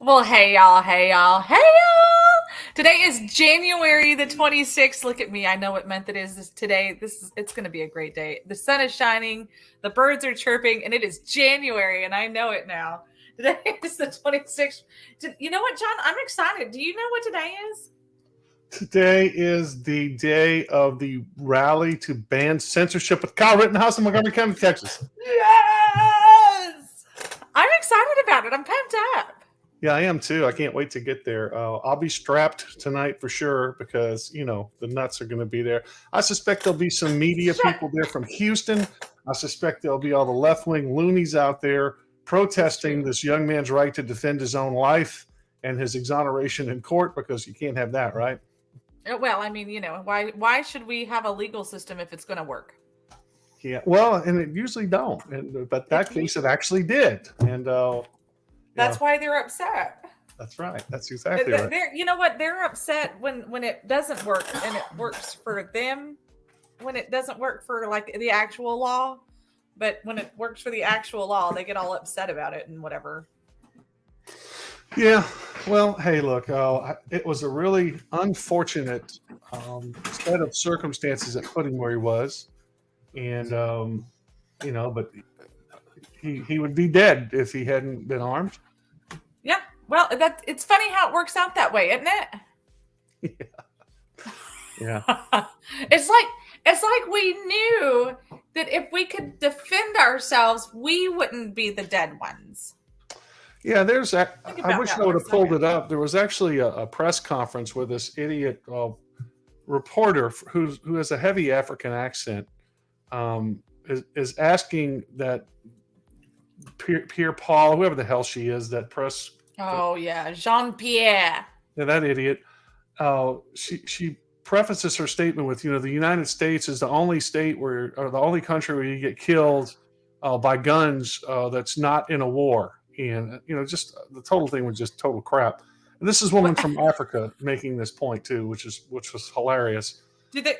Well, hey y'all, hey y'all, hey y'all. Today is January the 26th. Look at me. I know what month it is today. It's going to be a great day. The sun is shining, the birds are chirping, and it is January, and I know it now. Today is the 26th. You know what, John? I'm excited. Do you know what today is? Today is the day of the rally to ban censorship with Kyle Rittenhouse in Montgomery County, Texas. Yes! I'm excited about it. I'm pumped up. Yeah, I am too. I can't wait to get there. I'll be strapped tonight for sure because, the nuts are going to be there. I suspect there'll be some media people there from Houston. I suspect there'll be all the left wing loonies out there protesting this young man's right to defend his own life and his exoneration in court because you can't have that, right? Well, I mean, why should we have a legal system if it's going to work? Yeah, well, and it usually don't. But that case, it actually did. And that's why they're upset. That's right. That's exactly right. You know what? They're upset when it doesn't work and it works for them. When it doesn't work for like the actual law, but when it works for the actual law, they get all upset about it and whatever. Yeah. Well, hey, look, it was a really unfortunate set of circumstances that put him where he was, and but he would be dead if he hadn't been armed. Yeah. Well, it's funny how it works out that way, isn't it? Yeah. It's like we knew that if we could defend ourselves, we wouldn't be the dead ones. Yeah, I wish I would have pulled it up. There was actually a press conference where this idiot reporter who has a heavy African accent is asking that Pierre Paul, whoever the hell she is, that press. Oh yeah, Jean-Pierre. Yeah, that idiot. She prefaces her statement with, the United States is the only the only country where you get killed by guns that's not in a war. And, just the total thing was just total crap. And this is a woman from Africa making this point too, which was hilarious. Did they?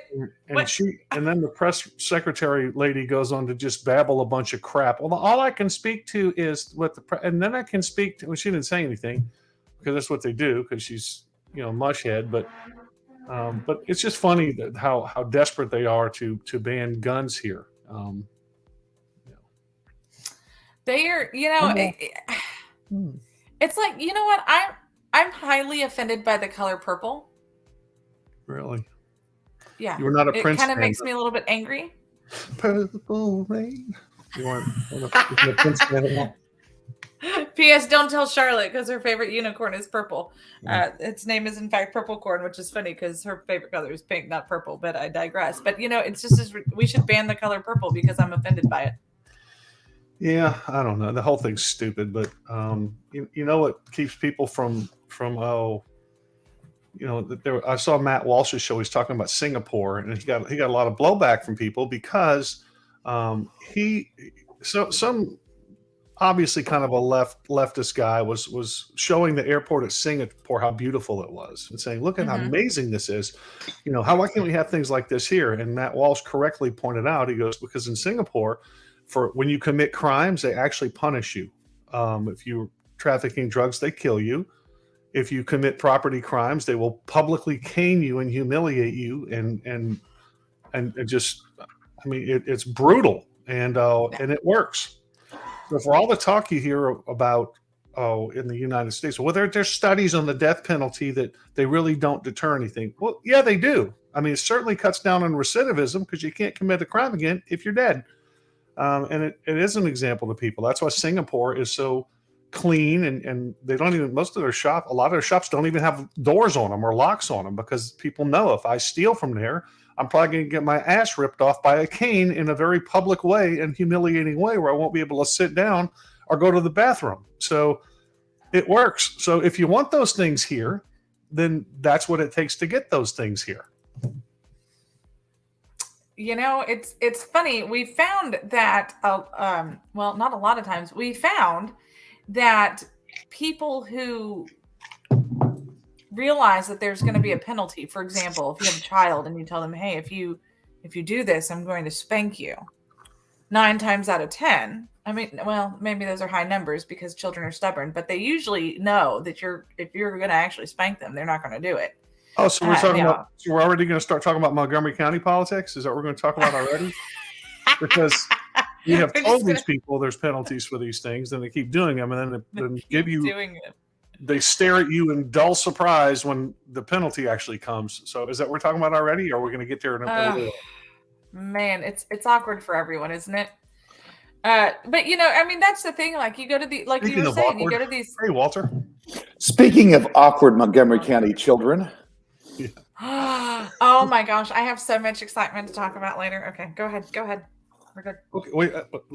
And then the press secretary lady goes on to just babble a bunch of crap. Well, all I can speak to is and then I can speak to. Well, she didn't say anything because that's what they do because she's mushhead. But it's just funny that how desperate they are to ban guns here. They are, it's like, you know what? I'm highly offended by the color purple. Really? Yeah. You were not a Prince fan. It kind of makes me a little bit angry. Purple rain. You weren't a Prince fan at all? P.S. Don't tell Charlotte because her favorite unicorn is purple. Its name is in fact Purple Corn, which is funny because her favorite color is pink, not purple. But I digress. But it's just we should ban the color purple because I'm offended by it. Yeah, I don't know. The whole thing's stupid, but you know what keeps people from I saw Matt Walsh's show. He's talking about Singapore, and he got a lot of blowback from people because some obviously kind of a leftist guy was showing the airport at Singapore how beautiful it was and saying, look at how amazing this is. Why can't we have things like this here? And Matt Walsh correctly pointed out, he goes, because in Singapore, for when you commit crimes, they actually punish you. If you're trafficking drugs, they kill you. If you commit property crimes, they will publicly cane you and humiliate you, and just, it's brutal, and it works. So for all the talk you hear about in the United States, well, there's studies on the death penalty that they really don't deter anything. Well, yeah, they do. It certainly cuts down on recidivism because you can't commit a crime again if you're dead. And it is an example to people. That's why Singapore is so clean, and they don't even, a lot of their shops don't even have doors on them or locks on them because people know if I steal from there, I'm probably going to get my ass ripped off by a cane in a very public way and humiliating way where I won't be able to sit down or go to the bathroom. So it works. So if you want those things here, then that's what it takes to get those things here. It's funny. We found that, well, not a lot of times, we found that people who realize that there's going to be a penalty, for example, if you have a child and you tell them, hey, if you do this, I'm going to spank you. 9 times out of 10, I mean, well, maybe those are high numbers because children are stubborn, but they usually know that if you're going to actually spank them, they're not going to do it. Oh, so we're talking Now, about. So we're already going to start talking about Montgomery County politics. Is that what we're going to talk about already? Because we have we're told just these people there's penalties for these things, and they keep doing them, and then they gonna give keep you. doing it. They stare at you in dull surprise when the penalty actually comes. So is that what we're talking about already, or are we going to get there in a little? Man, it's awkward for everyone, isn't it? But you know, I mean, that's the thing. Like you go to the, like Speaking you were of saying, awkward, you go to these. hey, Walter. Speaking of awkward Montgomery County children, Oh my gosh, I have so much excitement to talk about later. Okay, go ahead. We're good. Okay, wait,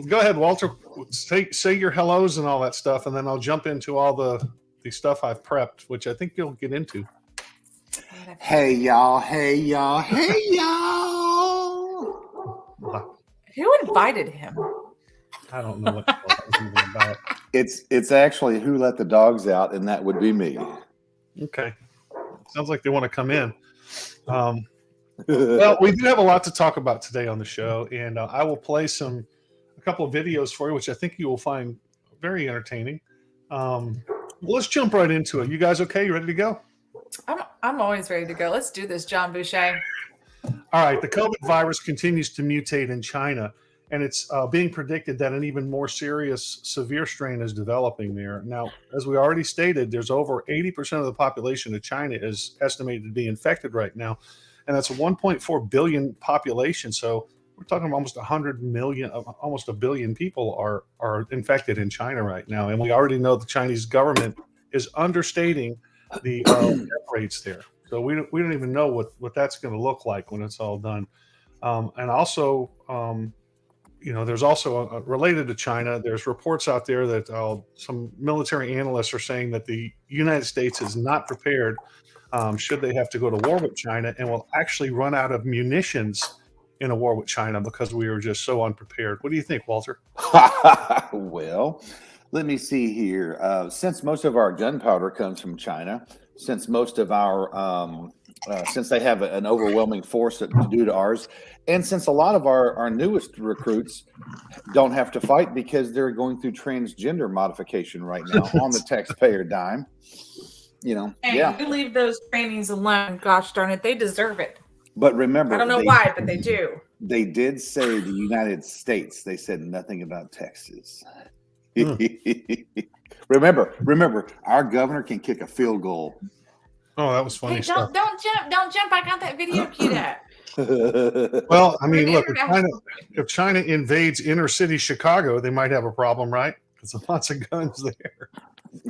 go ahead, Walter. Say your hellos and all that stuff, and then I'll jump into all the stuff I've prepped, which I think you'll get into. hey y'all, hey y'all, hey y'all. Who invited him? I don't know what that was even about. It's actually who let the dogs out, and that would be me. Okay, sounds like they want to come in. Well, we do have a lot to talk about today on the show, and I will play a couple of videos for you, which I think you will find very entertaining. Well, let's jump right into it. You guys okay? You ready to go? I'm always ready to go. Let's do this, John Boucher. All right. The COVID virus continues to mutate in China, and it's being predicted that an even more serious, severe strain is developing there. Now, as we already stated, there's over 80% of the population of China is estimated to be infected right now, and that's a 1.4 billion population. So we're talking about almost 100 million, almost a billion people are infected in China right now, and we already know the Chinese government is understating the death rates there. So we don't even know what that's going to look like when it's all done. And also, there's also related to China, there's reports out there that some military analysts are saying that the United States is not prepared should they have to go to war with China, and will actually run out of munitions in a war with China because we are just so unprepared. What do you think, Walter? Well, let me see here. Since most of our gunpowder comes from China, since most of our since they have an overwhelming force due to ours, and since a lot of our newest recruits don't have to fight because they're going through transgender modification right now on the taxpayer dime, Hey, you leave those trainings alone. Gosh darn it, they deserve it. But remember, I don't know why, but they do. They did say the United States. They said nothing about Texas. Remember, our governor can kick a field goal. Oh, that was funny stuff. Don't jump! I got that video queued up. Well, I mean, look, if China invades inner city Chicago, they might have a problem, right? Because there's lots of guns there.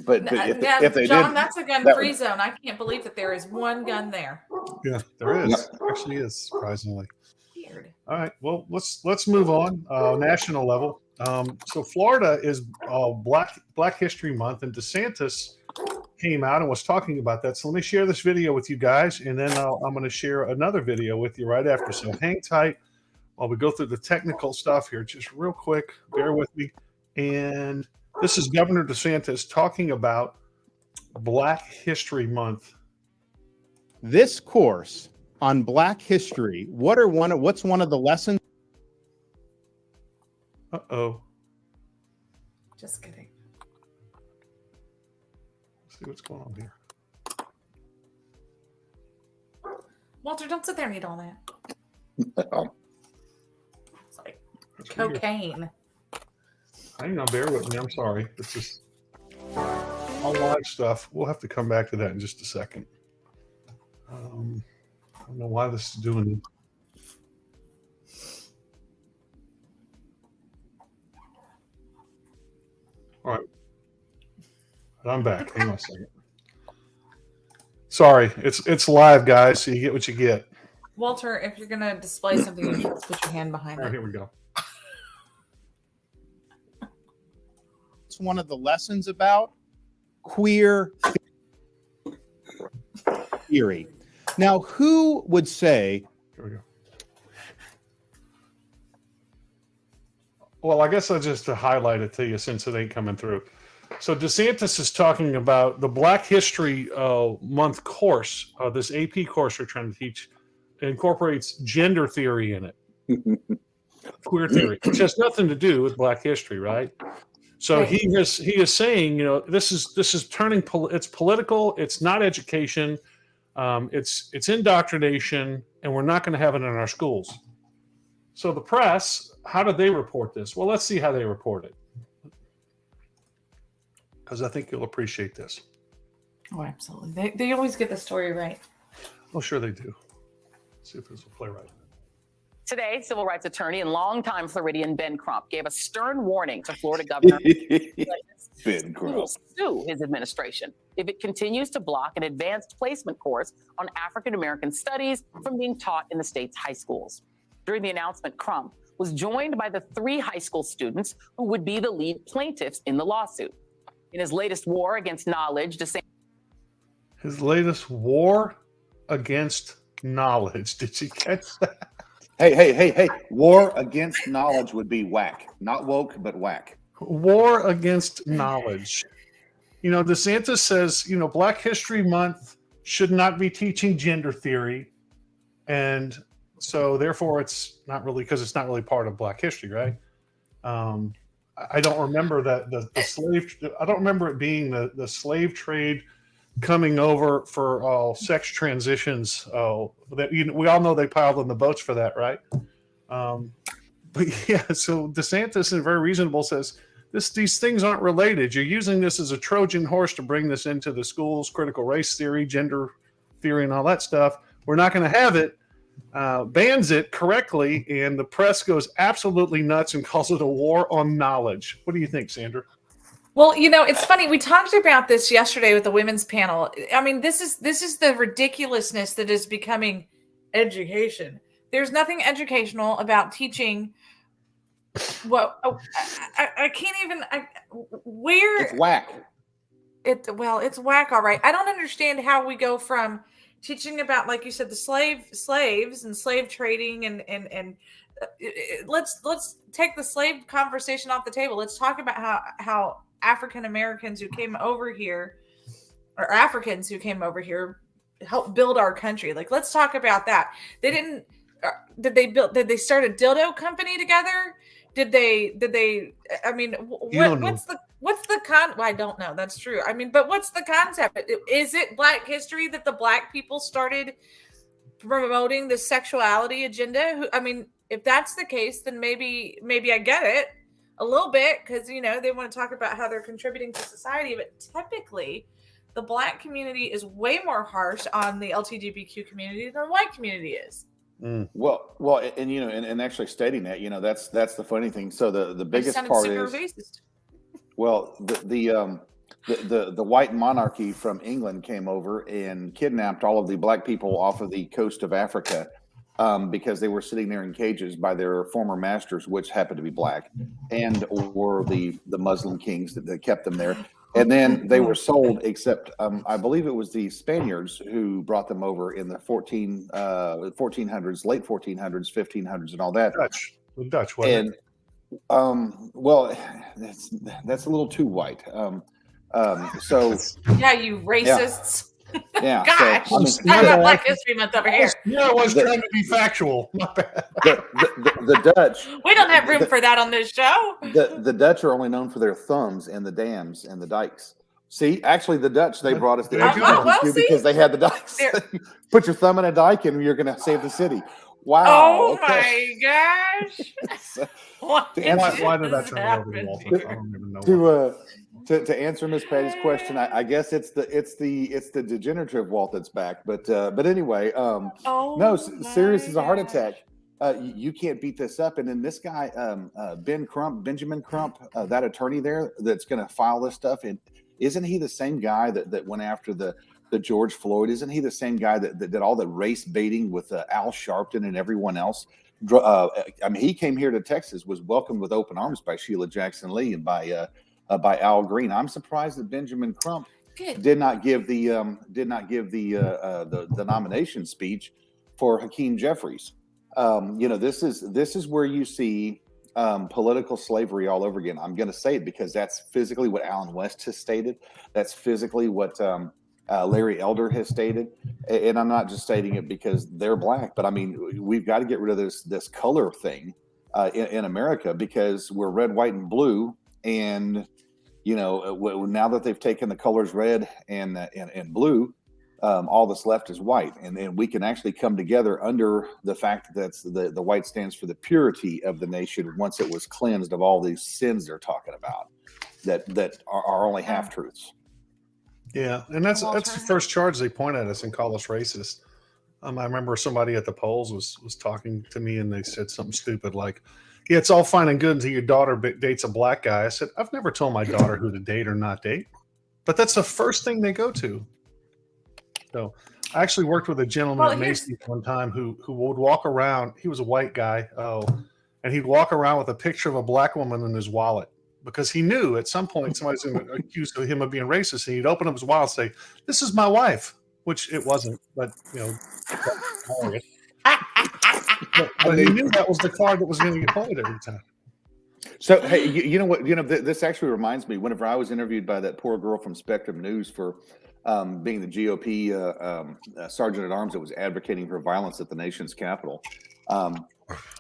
But if they John, did, that's a gun-free zone. I can't believe that there is one gun there. Yeah, there is. Actually is, surprisingly. Weird. All right, well, let's move on. National level. So Florida is Black History Month, and DeSantis came out and was talking about that. So let me share this video with you guys, and then I'm going to share another video with you right after. So hang tight while we go through the technical stuff here, just real quick. Bear with me. And this is Governor DeSantis talking about Black History Month. This course on Black history, what's one of the lessons? Uh-oh. Just kidding. Let's see what's going on here. Walter, don't sit there and eat all that. It's like That's cocaine. Hang on, bear with me. I'm sorry. This is all live stuff. We'll have to come back to that in just a second. I don't know why this is doing it. All right. I'm back. Hang on a second. Sorry, it's live, guys, so you get what you get. Walter, if you're gonna display something, you should put your hand behind All right, it. here we go. It's one of the lessons about queer theory. Now, who would say? Here we go. Well, I guess I'll just highlight it to you since it ain't coming through. So DeSantis is talking about the Black History Month course. This AP course we're trying to teach incorporates gender theory in it. queer theory, which has nothing to do with Black history, right? So Right. he is saying, this is turning. It's political. It's not education. It's indoctrination, and we're not going to have it in our schools. So the press, how did they report this? Well, let's see how they report it, because I think you'll appreciate this. Oh, absolutely. They always get the story right. Oh, sure they do. Let's see if this will play right. Today, civil rights attorney and longtime Floridian Ben Crump gave a stern warning to Florida Governor Ben Crump will sue his administration if it continues to block an advanced placement course on African American studies from being taught in the state's high schools. During the announcement, Crump was joined by the 3 high school students who would be the lead plaintiffs in the lawsuit. In his latest war against knowledge, His latest war against knowledge. Did you catch that? Hey. War against knowledge would be whack. Not woke, but whack. War against knowledge. DeSantis says, Black History Month should not be teaching gender theory. And so therefore it's not really, because it's not really part of Black history, right? I don't remember that the slave, I don't remember it being the slave trade coming over for all sex transitions. We all know they piled on the boats for that, right? But yeah, so DeSantis, and very reasonable, says these things aren't related. You're using this as a Trojan horse to bring this into the schools, critical race theory, gender theory, and all that stuff. We're not going to have it. Bans it correctly, and the press goes absolutely nuts and calls it a war on knowledge. What do you think, Sandra? Well, it's funny. We talked about this yesterday with the women's panel. I mean, this is the ridiculousness that is becoming education. There's nothing educational about teaching. Well, I can't even. Where It's whack. It's whack, all right. I don't understand how we go from teaching about, like you said, the slaves and slave trading and let's take the slave conversation off the table. Let's talk about how African Americans who came over here, or Africans who came over here, helped build our country. Like, let's talk about that. They didn't. Did they start a dildo company together? Did they? I mean, what's the well, I don't know. That's true. I mean, but what's the concept? Is it Black history that the Black people started promoting the sexuality agenda? I mean, if that's the case, then maybe I get it a little bit, because they want to talk about how they're contributing to society. But typically, the Black community is way more harsh on the LGBTQ community than the white community is. Well, and actually stating that, that's the funny thing. So the biggest part is racist. Well, the white monarchy from England came over and kidnapped all of the Black people off of the coast of Africa because they were sitting there in cages by their former masters, which happened to be Black, and or the Muslim kings that kept them there. And then they were sold, except I believe it was the Spaniards who brought them over in the 1400s, late 1400s, 1500s, and all that. The Dutch, and well, that's a little too white. So yeah, you racists. Yeah. Gosh, so, talking about Black History Month over here. Yeah, I was trying to be factual. Not bad. The Dutch. We don't have room for that on this show. The Dutch are only known for their thumbs and the dams and the dikes. See, actually, the Dutch, they brought us the LGBT because they had the dikes. Put your thumb in a dike and you're going to save the city. Wow. Oh my gosh. Why did I turn over the wall? I don't even know. To answer Miss Patty's question, I guess it's the degenerative Walt that's back. But anyway, serious as a heart attack. You can't beat this up. And then this guy, Benjamin Crump, that attorney there that's going to file this stuff, and isn't he the same guy that went after the George Floyd? Isn't he the same guy that did all the race baiting with Al Sharpton and everyone else? I mean, he came here to Texas, was welcomed with open arms by Sheila Jackson Lee and by Al Green. I'm surprised that Benjamin Crump did not give the nomination speech for Hakeem Jeffries. This is where you see political slavery all over again. I'm going to say it because that's physically what Alan West has stated. That's physically what Larry Elder has stated. And I'm not just stating it because they're Black, but I mean, we've got to get rid of this color thing in America, because we're red, white, and blue. And, now that they've taken the colors red and blue, all that's left is white. And we can actually come together under the fact that the white stands for the purity of the nation once it was cleansed of all these sins they're talking about that are only half truths. Yeah, and that's the first charge they point at us and call us racist. I remember somebody at the polls was talking to me, and they said something stupid like, "Yeah, it's all fine and good until your daughter dates a black guy." I said, "I've never told my daughter who to date or not date," but that's the first thing they go to. So, I actually worked with a gentleman at Macy's one time who would walk around. He was a white guy, and he'd walk around with a picture of a black woman in his wallet, because he knew at some point somebody's going to accuse him of being racist, and he'd open up his wallet and say, "This is my wife," which it wasn't, but but he knew that was the card that was going to get played every time. So, hey, you know what? This actually reminds me. Whenever I was interviewed by that poor girl from Spectrum News for being the GOP sergeant at arms that was advocating for violence at the nation's capital,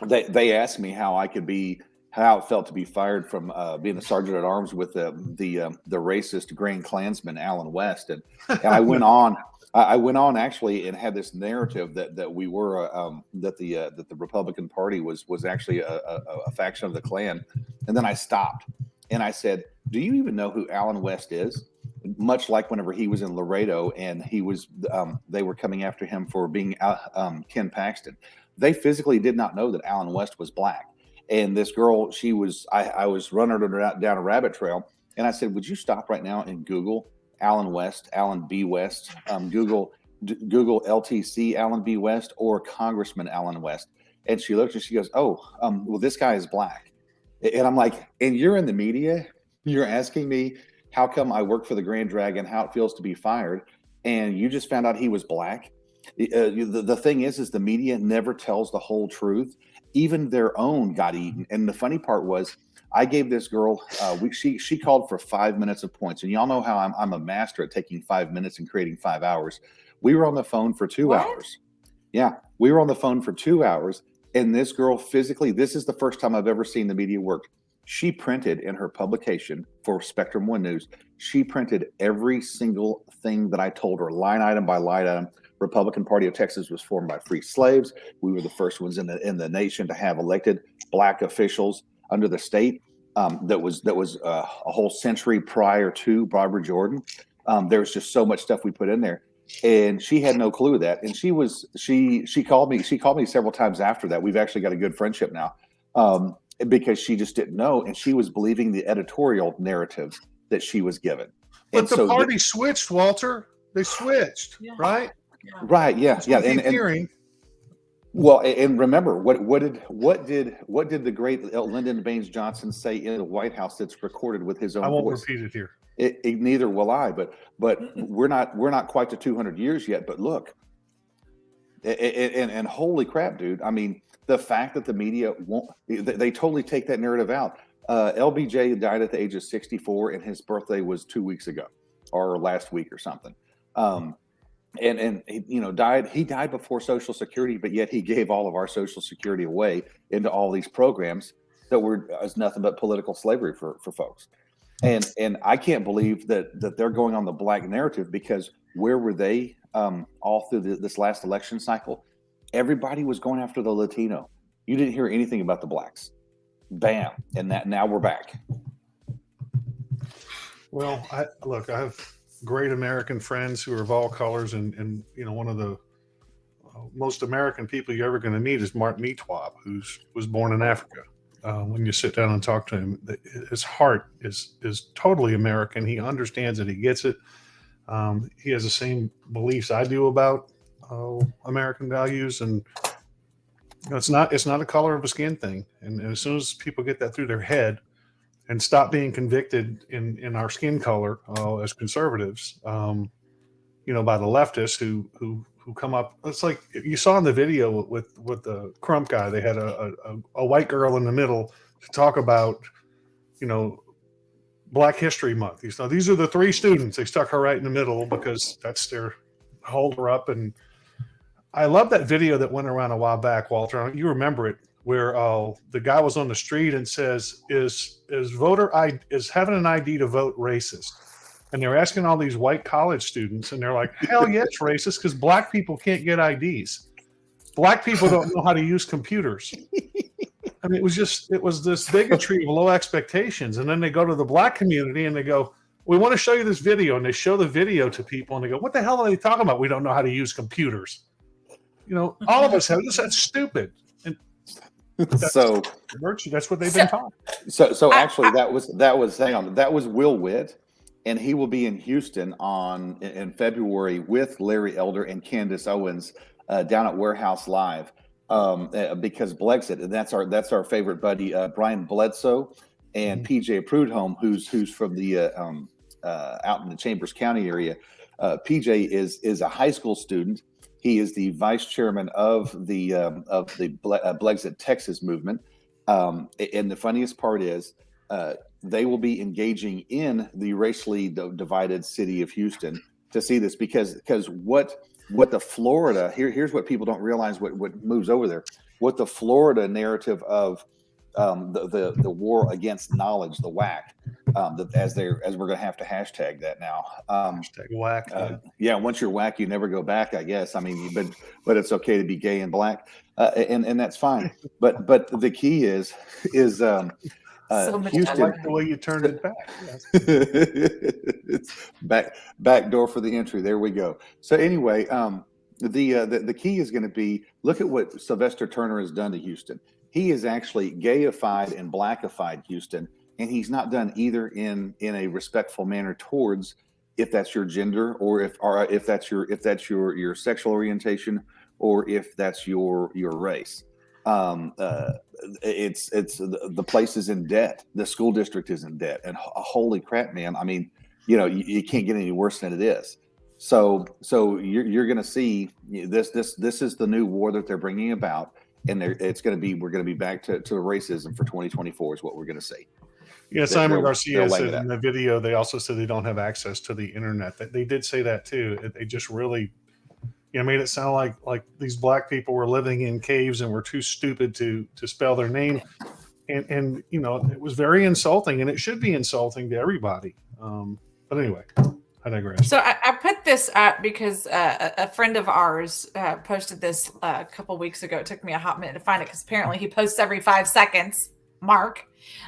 they asked me how it felt to be fired from being the sergeant at arms with the racist Grand Klansman Alan West, and I went on. I went on actually and had this narrative that we were that the Republican Party was actually a faction of the Klan, and then I stopped and I said, "Do you even know who Alan West is?" Much like whenever he was in Laredo and they were coming after him for being Ken Paxton. They physically did not know that Alan West was black. And this girl, I was running her down a rabbit trail, and I said, "Would you stop right now and Google Alan West, Alan B. West, Google LTC Alan B. West or Congressman Alan West?" And she looked and she goes, "Oh, well, this guy is black." And I'm like, "And you're in the media? You're asking me how come I work for the Grand Dragon, how it feels to be fired, and you just found out he was black?" The thing is the media never tells the whole truth. Even their own got eaten. And the funny part was, I gave this girl, she called for 5 minutes of points. And y'all know how I'm a master at taking 5 minutes and creating 5 hours. We were on the phone for 2 hours. Yeah, we were on the phone for 2 hours. And this girl physically, this is the first time I've ever seen the media work. She printed in her publication for Spectrum One News, she printed every single thing that I told her, line item by line item. Republican Party of Texas was formed by free slaves. We were the first ones in the nation to have elected black officials under the state. That was a whole century prior to Barbara Jordan. There's just so much stuff we put in there, and she had no clue of that. And she called me several times after that. We've actually got a good friendship now, because she just didn't know, and she was believing the editorial narrative that she was given. But the party switched, Walter. They switched, right? Yeah. Right. Yeah. Yeah. And well, and remember what did the great Lyndon Baines Johnson say in the White House that's recorded with his own voice? I won't repeat it here. Neither will I. But we're not quite to 200 years yet. But look, and holy crap, dude! I mean, the fact that the media they totally take that narrative out. LBJ died at the age of 64, and his birthday was 2 weeks ago, or last week or something. And he died before Social Security, but yet he gave all of our Social Security away into all these programs that were as nothing but political slavery for folks. And I can't believe that they're going on the black narrative, because where were they all through this last election cycle? Everybody was going after the Latino. You didn't hear anything about the blacks. Bam. And now we're back. Well, I have great American friends who are of all colors, and one of the most American people you're ever going to meet is Mark Meatwab, who was born in Africa. When you sit down and talk to him, his heart is totally American. He understands it. He gets it. He has the same beliefs I do about American values, and it's not a color of a skin thing. And as soon as people get that through their head and stop being convicted in our skin color as conservatives, by the leftists who come up. It's like you saw in the video with the Crump guy. They had a white girl in the middle to talk about, Black History Month. These are the three students. They stuck her right in the middle because that's their hold her up. And I love that video that went around a while back, Walter. You remember it. where the guy was on the street and says, "Is having an ID to vote racist?" And they're asking all these white college students, and they're like, "Hell yeah, it's racist because black people can't get IDs. Black people don't know how to use computers." I mean, it was this bigotry of low expectations. And then they go to the black community and they go, "We want to show you this video." And they show the video to people and they go, "What the hell are they talking about? We don't know how to use computers." You know, all of us have this. That's stupid. And that's what they've been taught. So actually, that was Will Witt, and he will be in Houston in February with Larry Elder and Candace Owens down at Warehouse Live. Because Blexit, and that's our favorite buddy Brian Bledsoe and PJ Prudhomme, who's from the out in the Chambers County area. PJ is a high school student. He is the vice chairman of the Blexit Texas movement. And the funniest part is they will be engaging in the racially divided city of Houston to see this because what the Florida here's what people don't realize what moves over there. What the Florida narrative of the war against knowledge, the WAC, as we're going to have to hashtag that now. Hashtag WAC. Yeah, once you're WAC, you never go back. I guess. I mean, but it's okay to be gay and black, and that's fine. But the key is Houston. I like the way you turned it back. It's back door for the entry. There we go. So anyway, the key is going to be, look at what Sylvester Turner has done to Houston. He is actually gayified and blackified Houston, and he's not done either in a respectful manner towards, if that's your gender or if that's your sexual orientation or if that's your race. It's the place is in debt. The school district is in debt, and holy crap, man! I mean, you can't get any worse than it is. So you're going to see this is the new war that they're bringing about, and we're going to be back to racism for 2024 is what we're going to see. Yeah, Simon Garcia said in the video they also said they don't have access to the internet. They did say that too. They just really made it sound like these black people were living in caves and were too stupid to spell their name. And it was very insulting, and it should be insulting to everybody. But anyway, I digress. So I put this up because a friend of ours posted this a couple weeks ago. It took me a hot minute to find it because apparently he posts every 5 seconds. Mark.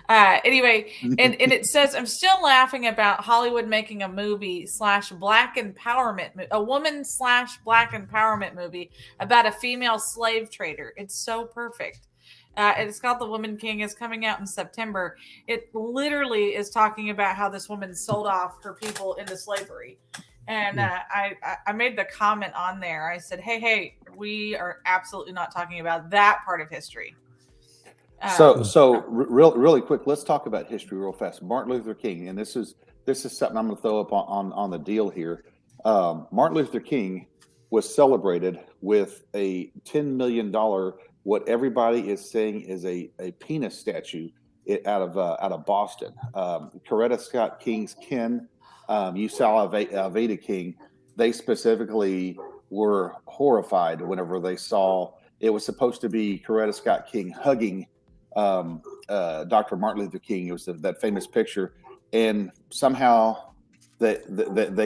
Anyway, and it says, "I'm still laughing about Hollywood making a movie / black empowerment, a woman / black empowerment movie about a female slave trader. It's so perfect." It's called The Woman King. Is coming out in September. It literally is talking about how this woman sold off her people into slavery. And I made the comment on there. I said, hey, we are absolutely not talking about that part of history. Really quick, let's talk about history real fast. Martin Luther King, and this is something I'm going to throw up on the deal here. Martin Luther King was celebrated with a $10 million, what everybody is saying is a penis statue out of Boston. Coretta Scott King's kin, Yusal Aveda King, they specifically were horrified whenever they saw it was supposed to be Coretta Scott King hugging Dr. Martin Luther King. It was that famous picture, and somehow they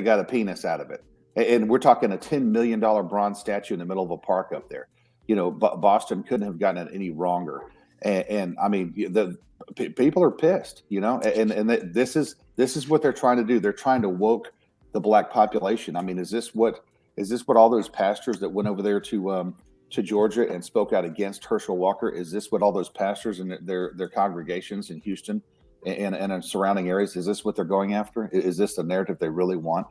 got a penis out of it. And we're talking a $10 million bronze statue in the middle of a park up there. Boston couldn't have gotten it any wronger. And I mean, the people are pissed. And this is what they're trying to do. They're trying to woke the black population. I mean, is this what all those pastors that went over there to Georgia and spoke out against Herschel Walker? Is this what all those pastors and their congregations in Houston and in surrounding areas, is this what they're going after? Is this the narrative they really want?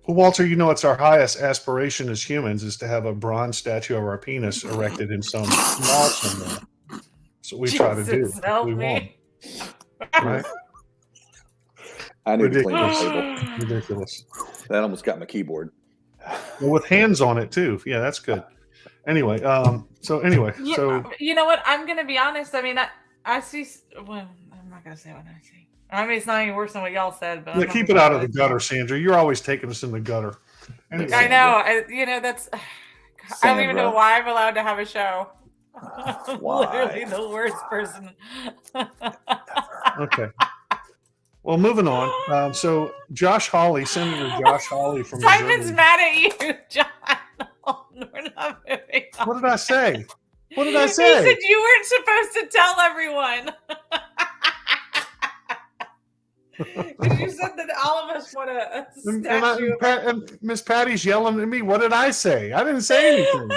Well, Walter, it's our highest aspiration as humans is to have a bronze statue of our penis erected in some mall somewhere. That's what we try to do. We won't. Right? I need to clean Ridiculous. the table. Ridiculous. That almost got my keyboard. Well, with hands on it too. Yeah, that's good. Anyway, so you know what? I'm gonna be honest. I mean, I see. Well, I'm not gonna say what I see. I mean, it's not any worse than what y'all said. But keep it out of the gutter, Sandra. You're always taking us in the gutter. Anyway. I know. That's. I don't even know why I'm allowed to have a show. Literally the worst person. Okay. Well, moving on. So Josh Hawley, Senator Josh Hawley from Simon's Missouri. mad at you, John. We're not moving on. What did I say? What did I You say? said you weren't supposed to tell everyone. You said that all of us want a statue. And Miss Patty's yelling at me. What did I say? I didn't say anything.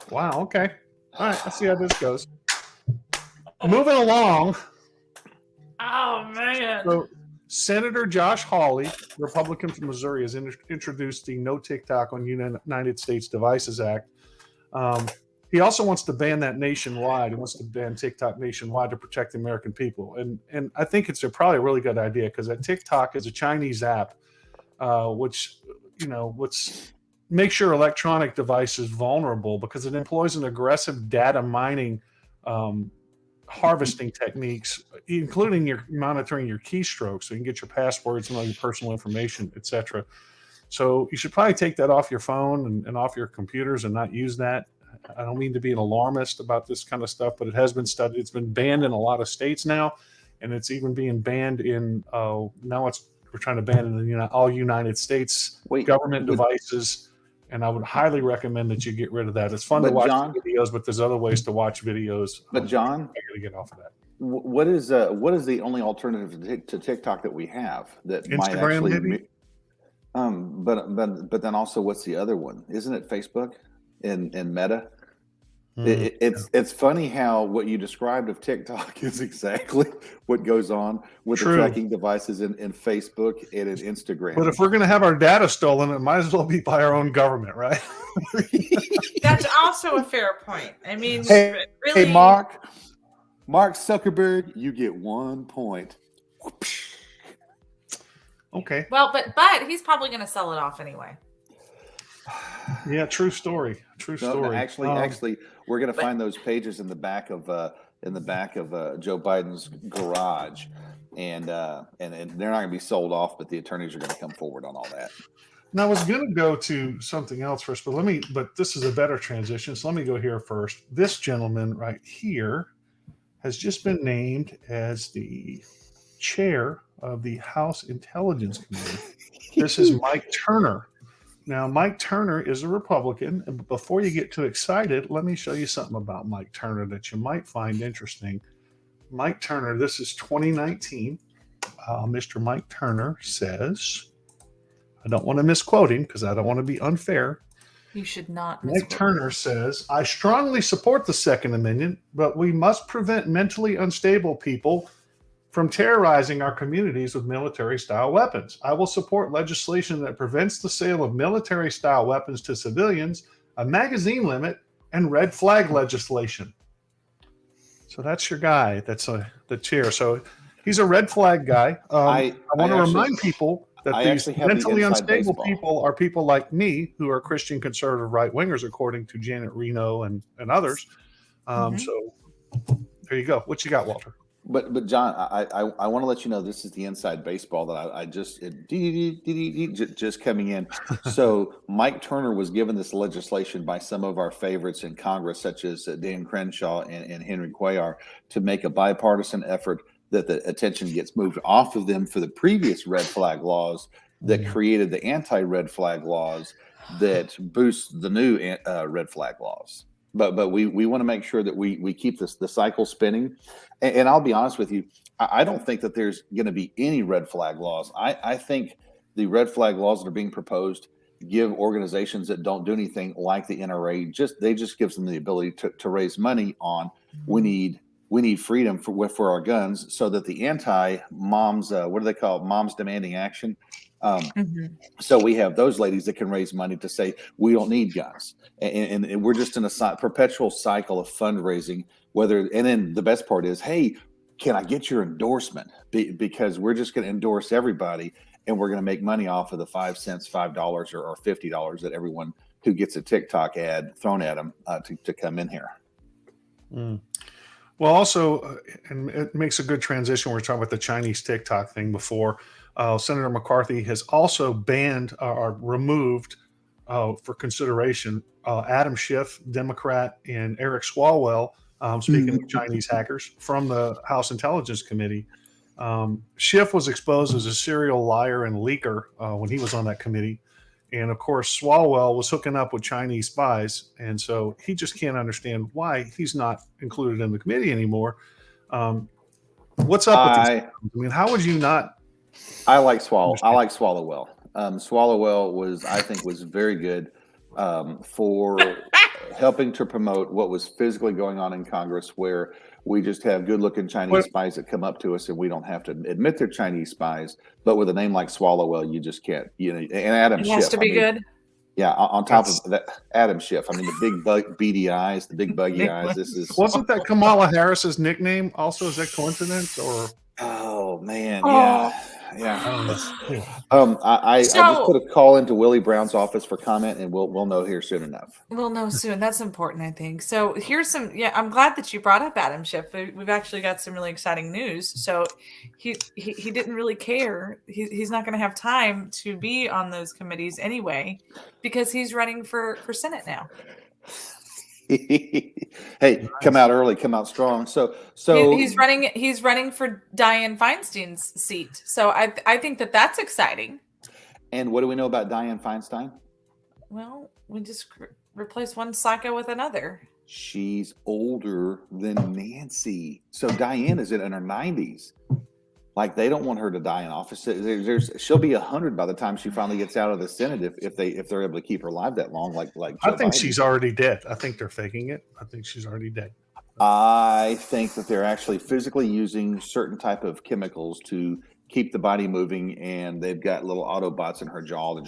Wow. Okay. All right. Let's see how this goes. Moving along. Oh man. So Senator Josh Hawley, Republican from Missouri, has introduced the No TikTok on United States Devices Act. He also wants to ban that nationwide. He wants to ban TikTok nationwide to protect the American people. And I think it's probably a really good idea because that TikTok is a Chinese app, which makes your electronic devices vulnerable because it employs an aggressive data mining harvesting techniques, including your monitoring your keystrokes, so you can get your passwords and all your personal information, etc. So you should probably take that off your phone and off your computers and not use that. I don't mean to be an alarmist about this kind of stuff, but it has been studied. It's been banned in a lot of states now, and it's even being banned in we're trying to ban it in all United States government devices. And I would highly recommend that you get rid of that. It's fun to watch videos, but there's other ways to watch videos. But John, I got to get off of that. What is the only alternative to TikTok that we have that Instagram, might actually maybe? But then also, what's the other one? Isn't it Facebook and Meta? It's funny how what you described of TikTok is exactly what goes on with the tracking devices in Facebook and in Instagram. But if we're going to have our data stolen, it might as well be by our own government, right? That's also a fair point. I mean, hey, really, hey, Mark Zuckerberg, you get 1 point. Okay. Well, but he's probably going to sell it off anyway. Yeah, true story. No, actually, we're going to find those pages in the back of Joe Biden's garage, and they're not going to be sold off, but the attorneys are going to come forward on all that. Now I was going to go to something else first, but this is a better transition, so let me go here first. This gentleman right here has just been named as the chair of the House Intelligence Committee. This is Mike Turner. Now, Mike Turner is a Republican. And before you get too excited, let me show you something about Mike Turner that you might find interesting. Mike Turner, this is 2019. Mr. Mike Turner says, I don't want to misquote him because I don't want to be unfair. You should not. Mike Turner says, I strongly support the Second Amendment, but we must prevent mentally unstable people from terrorizing our communities with military-style weapons. I will support legislation that prevents the sale of military-style weapons to civilians, a magazine limit, and red flag legislation. So that's your guy. That's the chair. So he's a red flag guy. I want to remind people that these mentally unstable people are people like me who are Christian conservative right-wingers, according to Janet Reno and others. So there you go. What you got, Walter? But John, I want to let you know this is the inside baseball that I just coming in. So Mike Turner was given this legislation by some of our favorites in Congress, such as Dan Crenshaw and Henry Cuellar, to make a bipartisan effort that the attention gets moved off of them for the previous red flag laws that created the anti-red flag laws that boost the new red flag laws. But we want to make sure that we keep the cycle spinning. And I'll be honest with you, I don't think that there's going to be any red flag laws. I think the red flag laws that are being proposed give organizations that don't do anything like the NRA just gives them the ability to raise money on we need freedom for our guns, so that the anti-moms, what do they call it? Moms demanding action. So we have those ladies that can raise money to say we don't need guns, and we're just in a perpetual cycle of fundraising. And then the best part is, hey, can I get your endorsement? Because we're just going to endorse everybody, and we're going to make money off of the 5 cents, $5 or $50 that everyone who gets a TikTok ad thrown at them to come in here. Well, also, and it makes a good transition. We were talking about the Chinese TikTok thing before. Senator McCarthy has also banned or removed for consideration. Adam Schiff, Democrat, and Eric Swalwell, speaking of Chinese hackers, from the House Intelligence Committee. Schiff was exposed as a serial liar and leaker when he was on that committee. And of course, Swalwell was hooking up with Chinese spies. And so he just can't understand why he's not included in the committee anymore. What's up with these? I mean, how would you not? I like Swalwell. Swalwell I think was very good for helping to promote what was physically going on in Congress, where we just have good-looking Chinese spies that come up to us, and we don't have to admit they're Chinese spies. But with a name like Swalwell, you just can't. And Adam Schiff has to be good. Yeah, on top of that, Adam Schiff. I mean, the big beady eyes, the big buggy eyes. Wasn't that Kamala Harris's nickname? Also, is that coincidence or? Oh man, yeah. I just put a call into Willie Brown's office for comment, and we'll know here soon enough. We'll know soon. That's important, I think. So here's some. Yeah, I'm glad that you brought up Adam Schiff. We've actually got some really exciting news. So he didn't really care. He's not going to have time to be on those committees anyway, because he's running for Senate now. Hey, come out early, come out strong. So he's running for Dianne Feinstein's seat. So I think that's exciting. And what do we know about Dianne Feinstein? Well, we just replace one psycho with another. She's older than Nancy. So Dianne is in her 90s. Like, they don't want her to die in office. She'll be 100 by the time she finally gets out of the Senate if they're able to keep her alive that long. Like I think she's already dead. I think they're faking it. I think she's already dead. I think that they're actually physically using certain type of chemicals to keep the body moving, and they've got little Autobots in her jaw.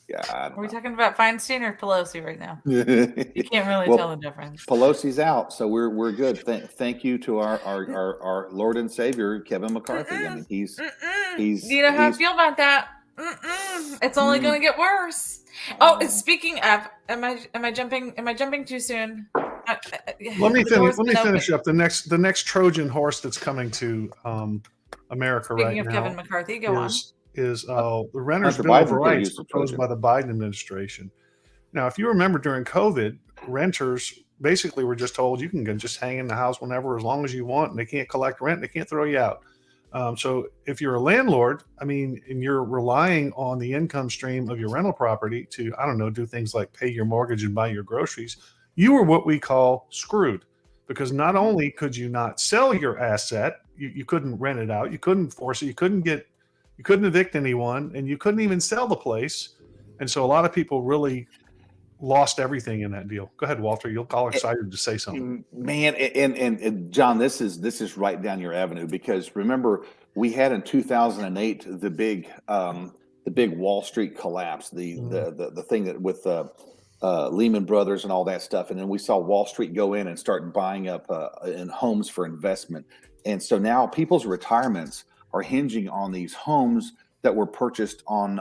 Yeah, are we talking about Feinstein or Pelosi right now? You can't really tell the difference. Pelosi's out, so we're good. Thank you to our Lord and Savior Kevin McCarthy. I mean, he's. You know how I feel about that? It's only going to get worse. Oh, speaking of, am I jumping too soon? Let me finish up the next Trojan horse that's coming to America right now. Speaking of Kevin McCarthy, go on. Is the Renters Bill of Rights proposed by the Biden administration. Now, if you remember during COVID, renters basically were just told you can just hang in the house whenever, as long as you want, and they can't collect rent, they can't throw you out. So if you're a landlord, I mean, and you're relying on the income stream of your rental property to, I don't know, do things like pay your mortgage and buy your groceries, you were what we call screwed, because not only could you not sell your asset, you couldn't rent it out, you couldn't force it, you couldn't evict anyone, and you couldn't even sell the place. And so a lot of people really lost everything in that deal. Go ahead, Walter. You'll all excited to say something. Man, and John, this is right down your avenue, because remember, we had in 2008 the big Wall Street collapse, the thing that with Lehman Brothers and all that stuff, and then we saw Wall Street go in and start buying up in homes for investment. And so now people's retirements are hinging on these homes that were purchased on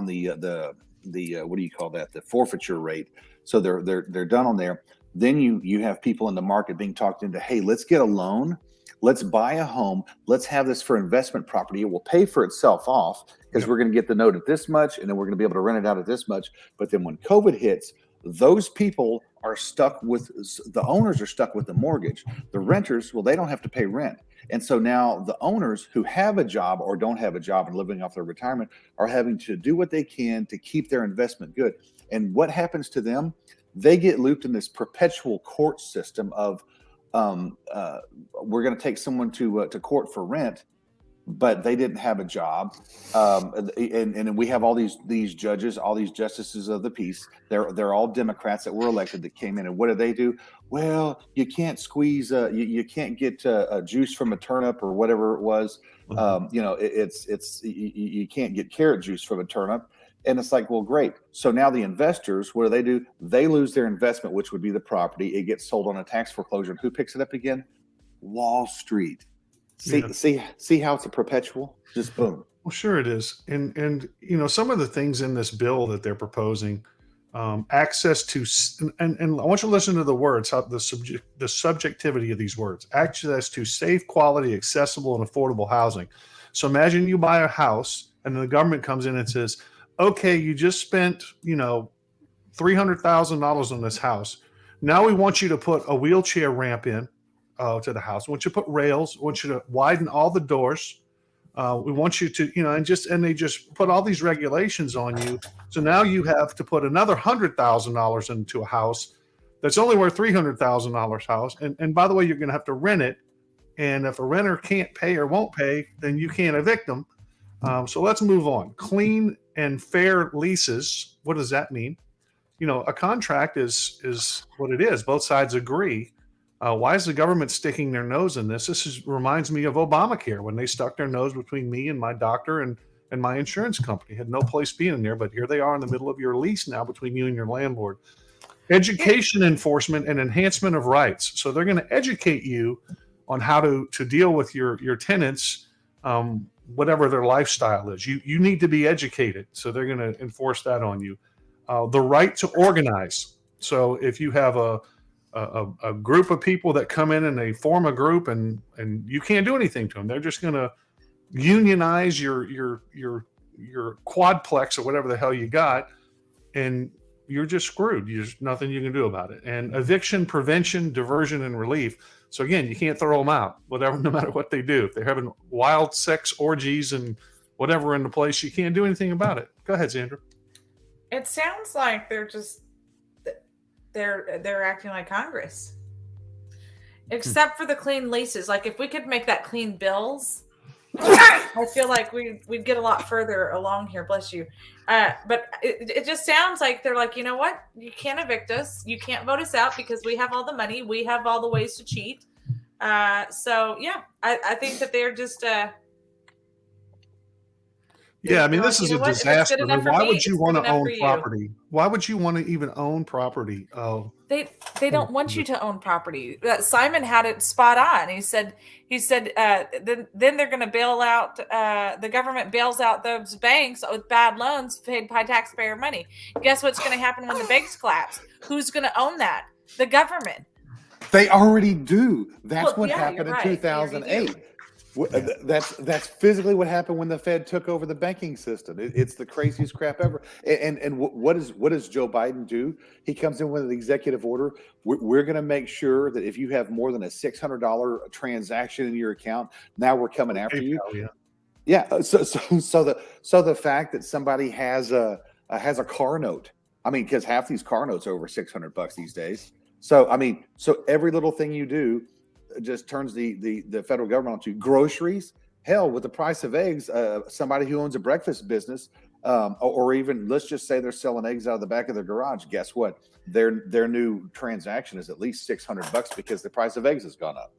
the what do you call that, the forfeiture rate. So they're done on there. Then you have people in the market being talked into, hey, let's get a loan, let's buy a home, let's have this for investment property. It will pay for itself off, because we're going to get the note at this much, and then we're going to be able to rent it out at this much. But then when COVID hits, those people are stuck with, the owners are stuck with the mortgage. The renters, well, they don't have to pay rent. And so now the owners who have a job or don't have a job and living off their retirement are having to do what they can to keep their investment good. And what happens to them? They get looped in this perpetual court system of we're going to take someone to court for rent, but they didn't have a job. And we have all these judges, all these justices of the peace. They're all Democrats that were elected that came in. And what do? Well, you can't squeeze, you can't get a juice from a turnip or whatever it was. You can't get carrot juice from a turnip. And it's like, well, great. So now the investors, what do? They lose their investment, which would be the property. It gets sold on a tax foreclosure. And who picks it up again? Wall Street. See how it's a perpetual? Just boom. Well, sure it is. And some of the things in this bill that they're proposing, access to, and I want you to listen to the words, how the subjectivity of these words, access to safe, quality, accessible, and affordable housing. So imagine you buy a house and the government comes in and says, okay, you just spent, $300,000 on this house. Now we want you to put a wheelchair ramp in to the house. We want you to put rails. We want you to widen all the doors. We want you to, and they just put all these regulations on you. So now you have to put another $100,000 into a house that's only worth $300,000 house. And by the way, you're going to have to rent it. And if a renter can't pay or won't pay, then you can't evict them. So let's move on. Clean and fair leases. What does that mean? A contract is what it is. Both sides agree. Why is the government sticking their nose in this? This reminds me of Obamacare, when they stuck their nose between me and my doctor and my insurance company. Had no place being in there, but here they are in the middle of your lease now between you and your landlord. Education enforcement and enhancement of rights. So they're going to educate you on how to deal with your tenants, whatever their lifestyle is. You need to be educated. So they're going to enforce that on you. The right to organize. So if you have a group of people that come in and they form a group and you can't do anything to them, they're just going to unionize your quadplex or whatever the hell you got, and you're just screwed. There's nothing you can do about it. And eviction prevention, diversion, and relief. So again, you can't throw them out, no matter what they do. If they're having wild sex orgies and whatever in the place, you can't do anything about it. Go ahead, Sandra. It sounds like they're acting like Congress, except for the clean leases. Like if we could make that clean bills, I feel like we'd get a lot further along here. Bless you. But it just sounds like they're like, you know what? You can't evict us. You can't vote us out because we have all the money. We have all the ways to cheat. So yeah, I think that they're just. Yeah, I mean, this is a disaster. Why would you want to own property? Why would you want to even own property? Oh, they don't want you to own property. Simon had it spot on. He said then they're going to bail out. The government bails out those banks with bad loans paid by taxpayer money. Guess what's going to happen when the banks collapse? Who's going to own that? The government. They already do. That's what yeah, happened in right. 2008. That's physically what happened when the Fed took over the banking system. It's the craziest crap ever. And what does Joe Biden do? He comes in with an executive order. We're going to make sure that if you have more than a $600 transaction in your account, now we're coming after you. Yeah. So the fact that somebody has a car note, I mean, because half these car notes are over $600 these days. So every little thing you do just turns the federal government onto groceries. Hell, with the price of eggs, somebody who owns a breakfast business, or even let's just say they're selling eggs out of the back of their garage. Guess what? Their new transaction is at least $600 because the price of eggs has gone up.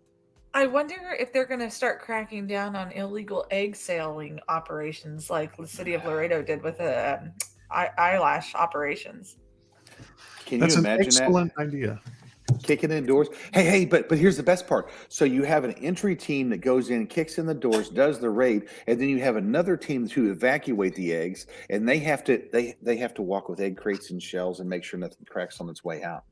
I wonder if they're going to start cracking down on illegal egg selling operations, like the city of Laredo did with the eyelash operations. That's an excellent idea. Kicking in doors. Hey, but here's the best part. So you have an entry team that goes in, kicks in the doors, does the raid, and then you have another team to evacuate the eggs, and they have to walk with egg crates and shells and make sure nothing cracks on its way out.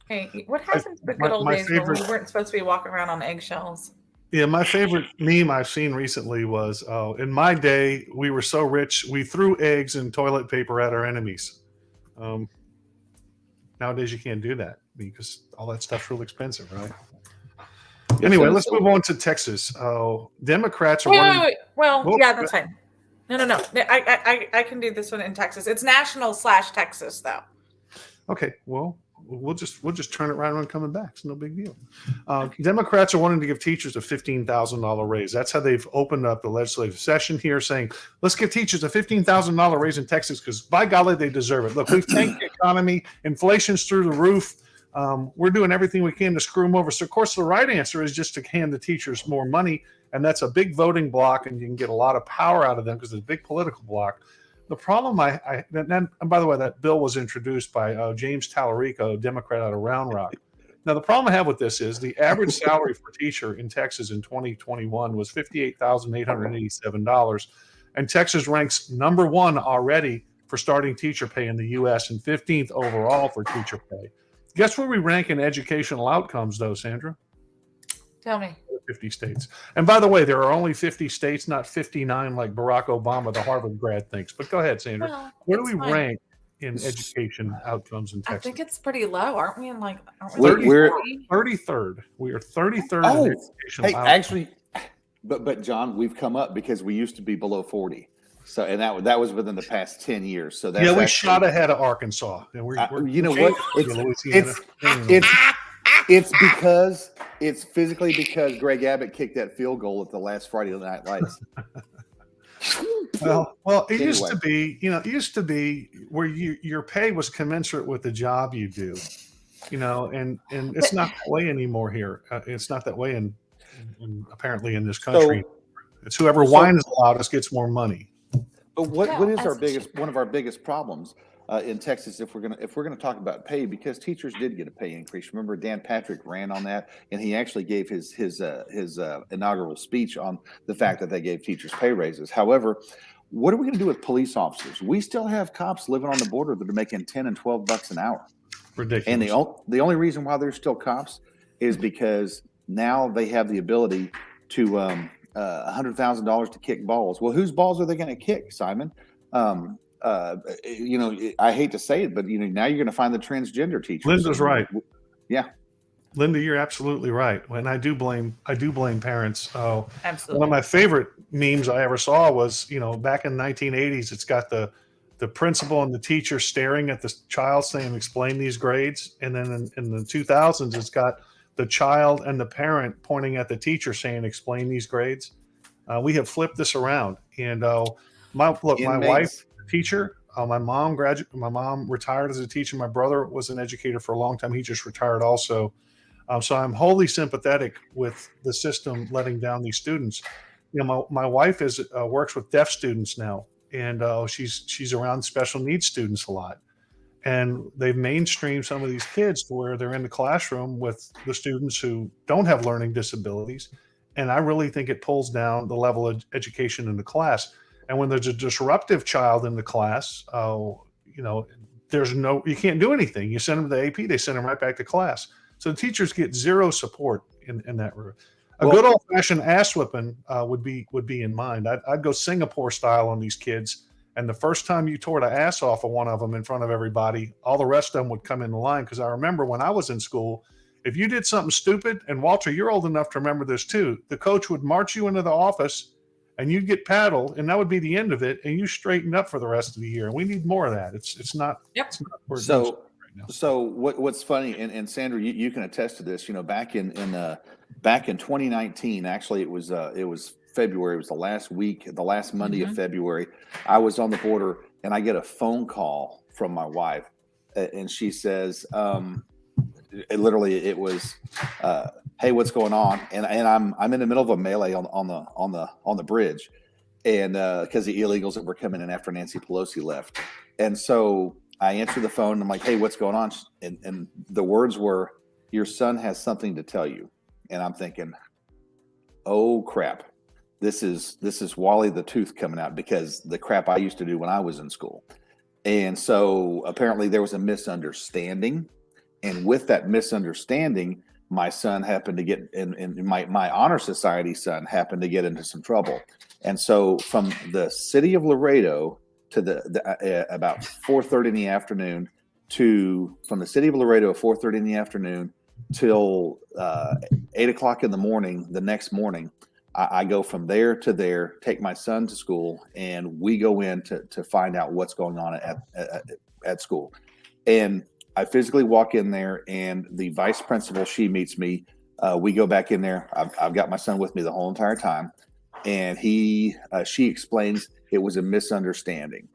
Hey, what happened to the good old days when we weren't supposed to be walking around on eggshells? Yeah, my favorite meme I've seen recently was, in my day, we were so rich, we threw eggs and toilet paper at our enemies. Nowadays, you can't do that because all that stuff's real expensive, right? Anyway, let's move on to Texas. Democrats are wait. Well, yeah, that's fine. No. I can do this one in Texas. It's national/Texas, though. Okay, well, we'll just turn it right around coming back. It's no big deal. Democrats are wanting to give teachers a $15,000 raise. That's how they've opened up the legislative session here, saying, let's give teachers a $15,000 raise in Texas because, by golly, they deserve it. Look, we've tanked the economy. Inflation's through the roof. We're doing everything we can to screw them over. So, of course, the right answer is just to hand the teachers more money, and that's a big voting block, and you can get a lot of power out of them because it's a big political block. The problem and by the way, that bill was introduced by James Tallarico, a Democrat out of Round Rock. Now, the problem I have with this is the average salary for a teacher in Texas in 2021 was $58,887. And Texas ranks number one already for starting teacher pay in the U.S. and 15th overall for teacher pay. Guess where we rank in educational outcomes, though, Sandra? Tell me. 50 states. And by the way, there are only 50 states, not 59 like Barack Obama, the Harvard grad, thinks. But go ahead, Sandra. Well, Where do it's we fine. rank in education outcomes in I Texas? think it's pretty low, aren't we? Aren't we We're- 33rd. We are 33rd Oh, in educational hey, outcomes. actually, but John, we've come up because we used to be below 40. So, and that was within the past 10 years. So that's Yeah, we actually, shot ahead of Arkansas. And we're you know what? Louisiana. It's physically because Greg Abbott kicked that field goal at the last Friday Night Lights. Well, it used Anyway. to be, it used to be where your pay was commensurate with the job you do, and it's not that way anymore here. It's not that way in apparently in this country. It's whoever whines the loudest gets more money. But what is as our it biggest one of our biggest problems in Texas if we're gonna talk about pay, because teachers did get a pay increase. Remember, Dan Patrick ran on that, and he actually gave his inaugural speech on the fact that they gave teachers pay raises. However, what are we going to do with police officers? We still have cops living on the border that are making $10 and $12 an hour. Ridiculous. And the only reason why they're still cops is because now they have the ability to $100,000 to kick balls. Well, whose balls are they going to kick, Simon? I hate to say it, but now you're going to find the transgender teachers. Linda's right. Yeah. Linda, you're absolutely right. And I do blame parents. Absolutely. One of my favorite memes I ever saw was, back in the 1980s, it's got the principal and the teacher staring at the child saying, explain these grades. And then in the 2000s, it's got the child and the parent pointing at the teacher saying, explain these grades. We have flipped this around. And my wife, teacher, my mom retired as a teacher. My brother was an educator for a long time. He just retired also. So I'm wholly sympathetic with the system letting down these students. My wife works with deaf students now, and she's around special needs students a lot. And they've mainstreamed some of these kids to where they're in the classroom with the students who don't have learning disabilities. And I really think it pulls down the level of education in the class. And when there's a disruptive child in the class, you can't do anything. You send them to the AP, they send them right back to class. So the teachers get zero support in that room. Good old fashioned ass whipping would be in mind. I'd go Singapore style on these kids. And the first time you tore the ass off of one of them in front of everybody, all the rest of them would come in line. Because I remember when I was in school, if you did something stupid, and Walter, you're old enough to remember this too, the coach would march you into the office and you'd get paddled, and that would be the end of it. And you straightened up for the rest of the year. And we need more of that. It's not. Yep. It's not where it So. goes. Right now. So what's funny, and Sandra, you can attest to this. Back in 2019, actually, it was February. It was the last Monday of February. I was on the border, and I get a phone call from my wife, and she says, it was, "Hey, what's going on?" And I'm in the middle of a melee on the bridge, and because the illegals that were coming in after Nancy Pelosi left, and so I answer the phone and I'm like, "Hey, what's going on?" And the words were, "Your son has something to tell you." And I'm thinking, "Oh crap. This is Wally the Tooth coming out," because the crap I used to do when I was in school. And so apparently there was a misunderstanding. And with that misunderstanding, my son happened to get in my honor society son happened to get into some trouble. And so from the city of Laredo to the about 4:30 in the afternoon from the city of Laredo at 4:30 in the afternoon till 8 o'clock in the morning, the next morning, I go from there to there, take my son to school, and we go in to find out what's going on at school. And I physically walk in there, and the vice principal, she meets me. We go back in there. I've got my son with me the whole entire time. And she explains it was a misunderstanding,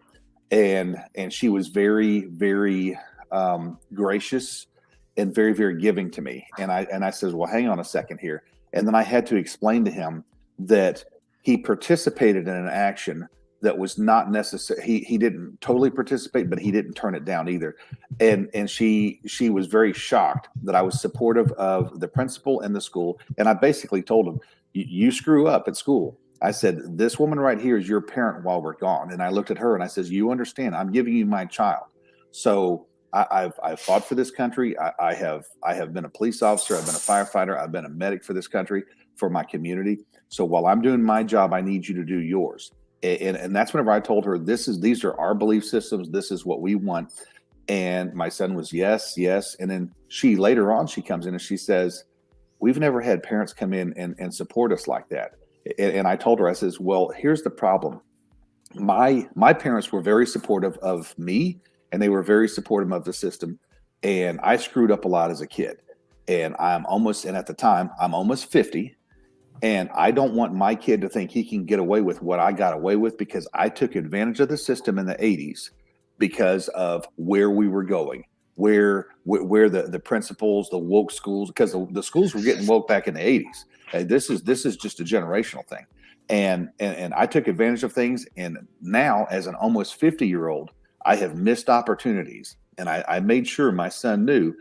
and she was very, very gracious and very, very giving to me. And I says, "Well, hang on a second here." And then I had to explain to him that he participated in an action that was not necessary. He didn't totally participate, but he didn't turn it down either. And she was very shocked that I was supportive of the principal and the school. And I basically told him, "You screw up at school." I said, "This woman right here is your parent while we're gone." And I looked at her and I says, "You understand, I'm giving you my child. So I've fought for this country. I have been a police officer. I've been a firefighter. I've been a medic for this country. for my community. So while I'm doing my job, I need you to do yours. And that's whenever I told her, these are our belief systems. This is what we want. And my son was, yes. And then later on, she comes in and she says, we've never had parents come in and support us like that. And I told her, I says, well, here's the problem. My parents were very supportive of me, and they were very supportive of the system. And I screwed up a lot as a kid. And at the time, I'm almost 50. And I don't want my kid to think he can get away with what I got away with, because I took advantage of the system in the 80s because of where we were going, where the principals, the woke schools, because the schools were getting woke back in the 80s. This is just a generational thing. And I took advantage of things. And now, as an almost 50-year-old, I have missed opportunities. And I made sure my son knew,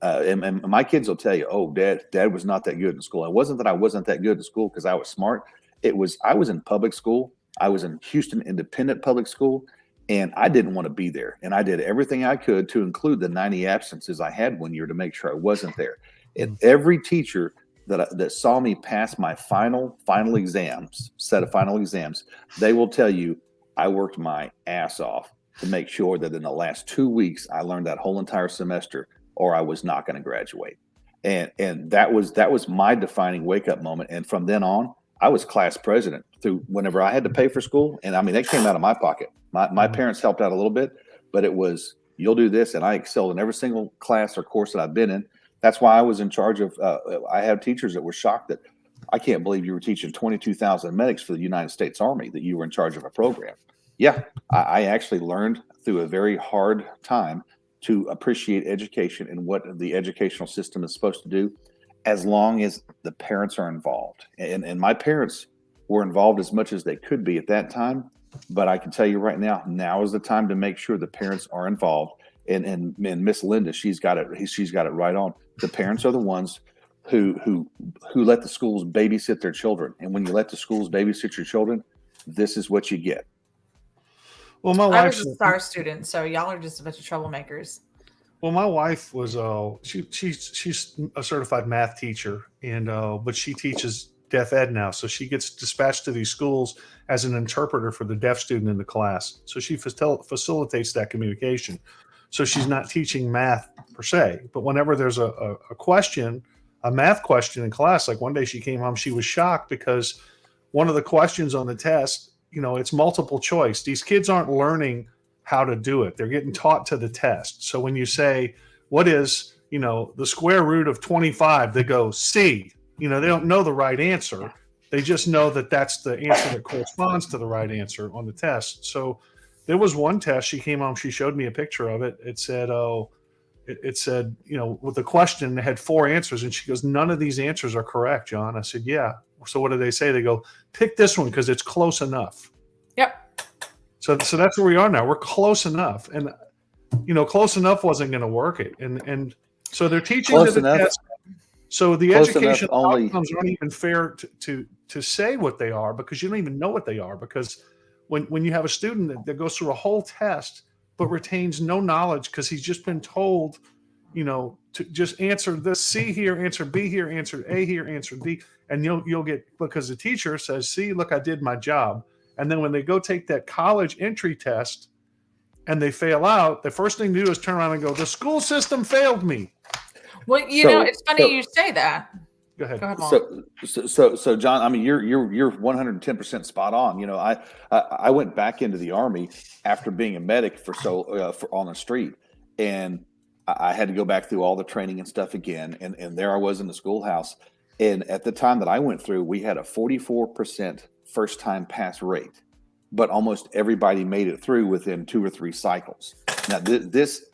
and my kids will tell you, oh, dad was not that good in school. It wasn't that I wasn't that good in school because I was smart. It was, I was in public school. I was in Houston Independent Public School, and I didn't want to be there. And I did everything I could to include the 90 absences I had one year to make sure I wasn't there. And every teacher that saw me pass my final exams, set of final exams, they will tell you I worked my ass off to make sure that in the last 2 weeks I learned that whole entire semester, or I was not going to graduate. And that was my defining wake up moment. And from then on, I was class president through whenever I had to pay for school. And I mean, that came out of my pocket. My parents helped out a little bit, but it was, you'll do this. And I excelled in every single class or course that I've been in. That's why I was in charge of, I have teachers that were shocked that I can't believe you were teaching 22,000 medics for the United States Army, that you were in charge of a program. Yeah, I actually learned through a very hard time to appreciate education and what the educational system is supposed to do, as long as the parents are involved. And my parents were involved as much as they could be at that time. But I can tell you right now is the time to make sure the parents are involved. And Miss Linda, she's got it right on. The parents are the ones who let the schools babysit their children. And when you let the schools babysit your children, this is what you get. Well, my I wife was a star student, so y'all are just a bunch of troublemakers. Well, my wife was she's a certified math teacher, and but she teaches deaf ed now, so she gets dispatched to these schools as an interpreter for the deaf student in the class. So she facilitates that communication. So she's not teaching math per se, but whenever there's a question, a math question in class, like one day she came home, she was shocked because one of the questions on the test, it's multiple choice. These kids aren't learning how to do it. They're getting taught to the test. So when you say, what is, the square root of 25, they go C. They don't know the right answer. They just know that that's the answer that corresponds to the right answer on the test. So there was one test, she came home, she showed me a picture of it. It said, with the question, it had 4 answers. And she goes, none of these answers are correct, John. I said, yeah. So what do they say? They go, pick this one because it's close enough. Yep. So that's where we are now. We're close enough. And, close enough wasn't going to work it. And so they're teaching Close to the enough. test. So the Close educational enough outcomes aren't even fair to say what they are, because you don't even know what they are. Because when you have a student that goes through a whole test but retains no knowledge because he's just been told, to just answer this C here, answer B here, answer A here, answer D, and you'll get, because the teacher says, see, look, I did my job. And then when they go take that college entry test and they fail out, the first thing to do is turn around and go, the school system failed me. Well, it's funny you say that. Go ahead. Paul. So John, I mean, you're 110% spot on. I went back into the Army after being a medic for on the street, and I had to go back through all the training and stuff again. And there I was in the schoolhouse. And at the time that I went through, we had a 44% first time pass rate, but almost everybody made it through within 2 or 3 cycles. Now this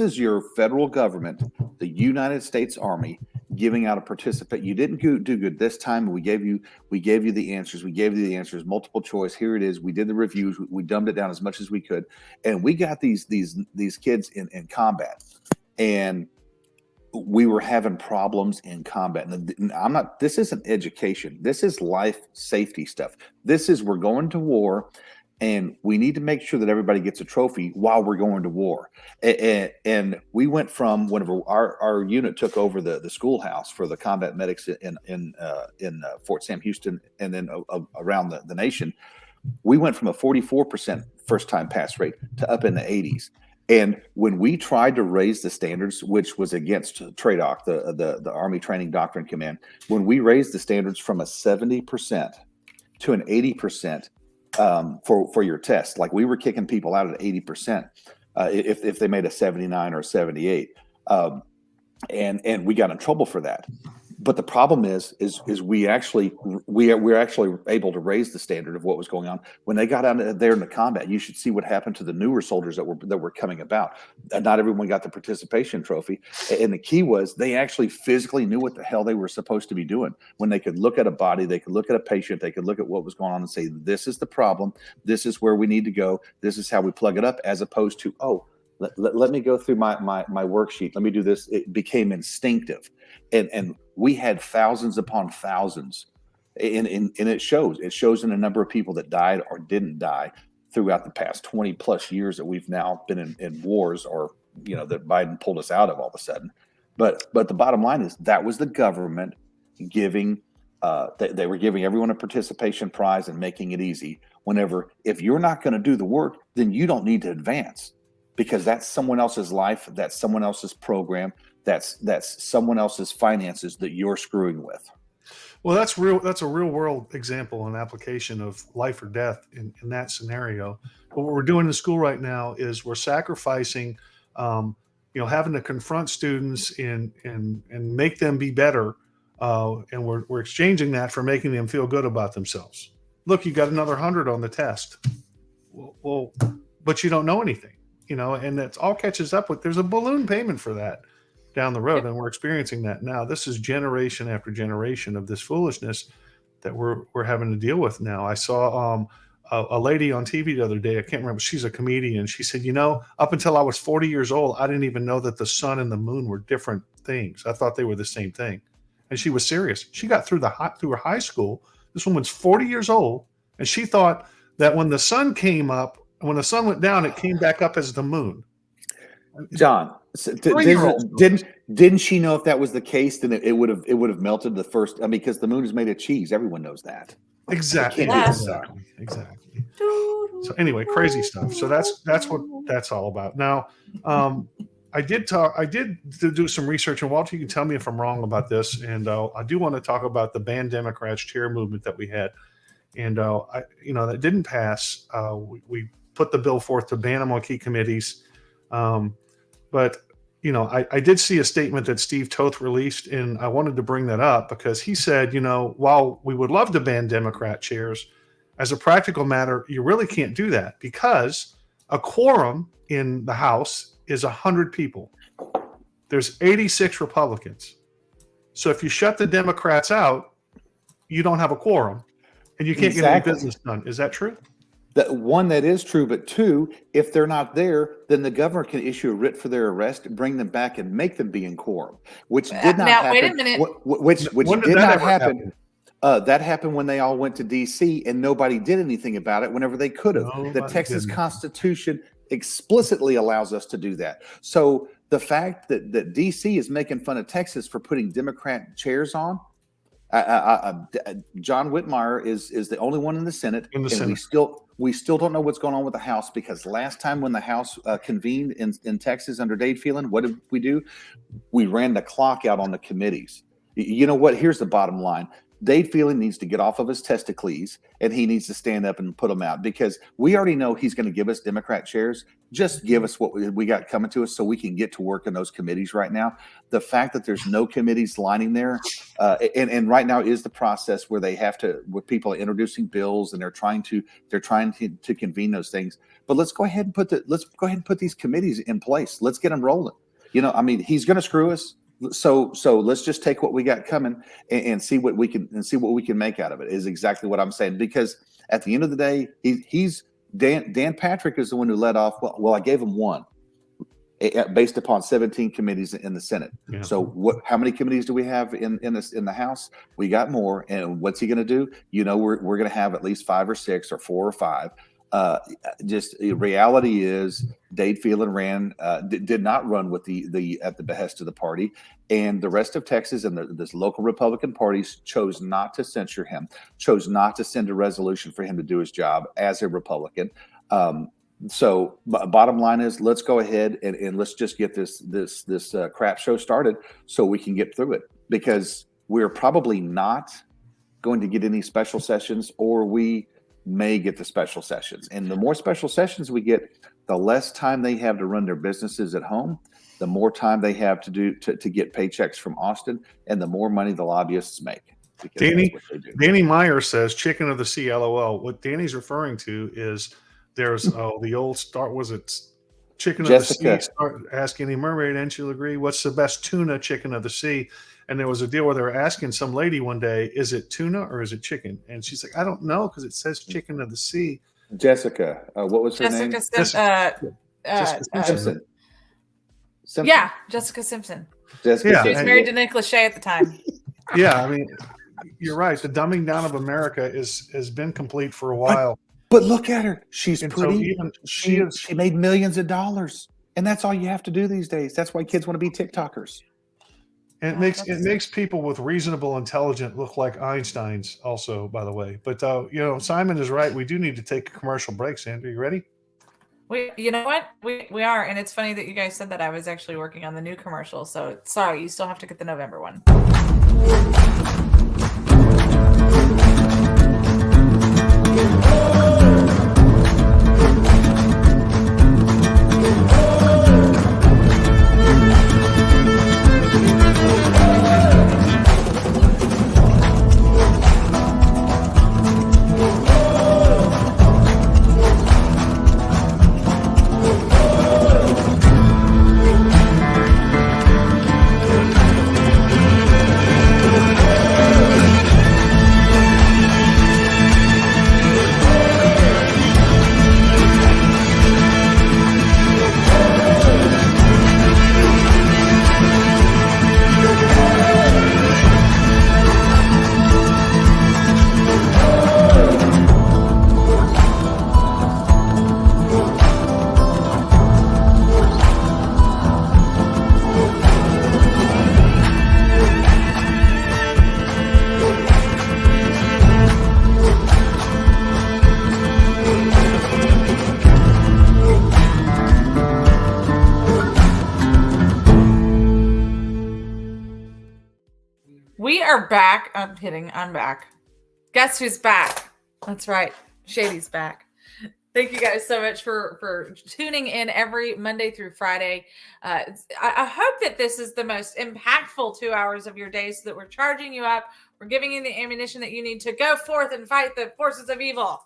is your federal government, the United States Army, giving out a participant. You didn't do good this time. We gave you the answers. We gave you the answers, multiple choice. Here it is. We did the reviews. We dumbed it down as much as we could. And we got these kids in combat. And we were having problems in combat. And this isn't education. This is life safety stuff. This is, we're going to war and we need to make sure that everybody gets a trophy while we're going to war. And we went from whenever our unit took over the schoolhouse for the combat medics in Fort Sam Houston, and then around the nation, we went from a 44% first time pass rate to up in the 80s. And when we tried to raise the standards, which was against TRADOC, the Army Training Doctrine Command, when we raised the standards from a 70% to an 80% for your test, like we were kicking people out at 80% if they made a 79 or a 78, and we got in trouble for that. But the problem is we're actually able to raise the standard of what was going on when they got out there in the combat. You should see what happened to the newer soldiers that were coming about. Not everyone got the participation trophy, and the key was they actually physically knew what the hell they were supposed to be doing. When they could look at a body, they could look at a patient, they could look at what was going on and say, "This is the problem. This is where we need to go. This is how we plug it up," as opposed to, "Oh, let me go through my worksheet. Let me do this." It became instinctive, and we had thousands upon thousands, and it shows in the number of people that died or didn't die throughout the past 20 plus years that we've now been in wars, or that Biden pulled us out of all of a sudden. But the bottom line is that was the government giving they were giving everyone a participation prize and making it easy. Whenever, if you're not going to do the work, then you don't need to advance, because that's someone else's life, that's someone else's program, that's someone else's finances that you're screwing with. Well, that's a real world example and application of life or death in that scenario. But what we're doing in school right now is we're sacrificing, having to confront students and make them be better, and we're exchanging that for making them feel good about themselves. Look, you got another 100 on the test. Well, but you don't know anything. And that's all catches up with. There's a balloon payment for that down the road, and we're experiencing that now. This is generation after generation of this foolishness that we're having to deal with now. I saw a lady on TV the other day. I can't remember. She's a comedian. She said, up until I was 40 years old, I didn't even know that the sun and the moon were different things. I thought they were the same thing. And she was serious. She got through her high school. This woman's 40 years old, and she thought that when the sun came up, when the sun went down, it came back up as the moon. John, didn't she know if that was the case, then it would have melted the first? Because the moon is made of cheese. Everyone knows that. Exactly. Exactly. So anyway, crazy stuff. So that's what that's all about. Now, I did do some research, and Walter, you can tell me if I'm wrong about this. And I do want to talk about the Ban Democrats chair movement that we had, and that didn't pass. We put the bill forth to ban them on key committees. But I did see a statement that Steve Toth released, and I wanted to bring that up because he said, while we would love to ban Democrat chairs, as a practical matter, you really can't do that because a quorum in the House is 100 people. There's 86 Republicans. So if you shut the Democrats out, you don't have a quorum, and you can't get any business done. Is that true? That is true, but two, if they're not there, then the governor can issue a writ for their arrest, bring them back, and make them be in quorum, which did not happen. Wait a minute. Which did not happen. That happened when they all went to D.C. and nobody did anything about it whenever they could have. The Texas Constitution explicitly allows us to do that. So the fact that D.C. is making fun of Texas for putting Democrat chairs on, John Whitmire is the only one in the Senate. We still don't know what's going on with the House, because last time when the House convened in Texas under Dade Phelan, what did we do? We ran the clock out on the committees. You know what? Here's the bottom line. Dade Phelan needs to get off of his testicles, and he needs to stand up and put them out, because we already know he's going to give us Democrat chairs. Just give us what we got coming to us so we can get to work in those committees right now. The fact that there's no committees lining there, and right now is the process where where people are introducing bills and they're trying to convene those things. But let's go ahead and put these committees in place. Let's get them rolling. He's going to screw us. So let's just take what we got coming and see what we can make out of it, is exactly what I'm saying. Because at the end of the day, Dan Patrick is the one who led off. Well, I gave him one based upon 17 committees in the Senate. Yeah. So how many committees do we have in the House? We got more. And what's he going to do? We're going to have at least 5 or 6 or 4 or 5. Just reality is Dade Phelan did not run with the at the behest of the party, and the rest of Texas and this local Republican parties chose not to censure him, chose not to send a resolution for him to do his job as a Republican. So bottom line is, let's go ahead and let's just get this crap show started so we can get through it, because we're probably not going to get any special sessions, or we may get the special sessions. And the more special sessions we get, the less time they have to run their businesses at home, the more time they have to get paychecks from Austin, and the more money the lobbyists make. Danny Meyer says, chicken of the sea, LOL. What Danny's referring to is there's the old start, was it chicken Jessica. of the sea? Start asking any mermaid, and she'll agree, what's the best tuna chicken of the sea? And there was a deal where they were asking some lady one day, is it tuna or is it chicken? And she's like, I don't know, because it says chicken of the sea. Jessica, what was her name? Jessica Simpson. Simpson. Yeah, Jessica Simpson. Jessica She was married to Nick Lachey at the time. Yeah, I mean, you're right. The dumbing down of America has been complete for a while. But look at her. She's And pretty. so She made millions of dollars. And that's all you have to do these days. That's why kids want to be TikTokers. And it makes people with reasonable intelligence look like Einsteins also, by the way. But, Simon is right. We do need to take a commercial break. Sandra, you ready? You know what? We are. And it's funny that you guys said that. I was actually working on the new commercial. So sorry, you still have to get the November one. We are back. I'm kidding. I'm back. Guess who's back? That's right. Shady's back. Thank you guys so much for tuning in every Monday through Friday. I hope that this is the most impactful 2 hours of your day, so that we're charging you up. We're giving you the ammunition that you need to go forth and fight the forces of evil.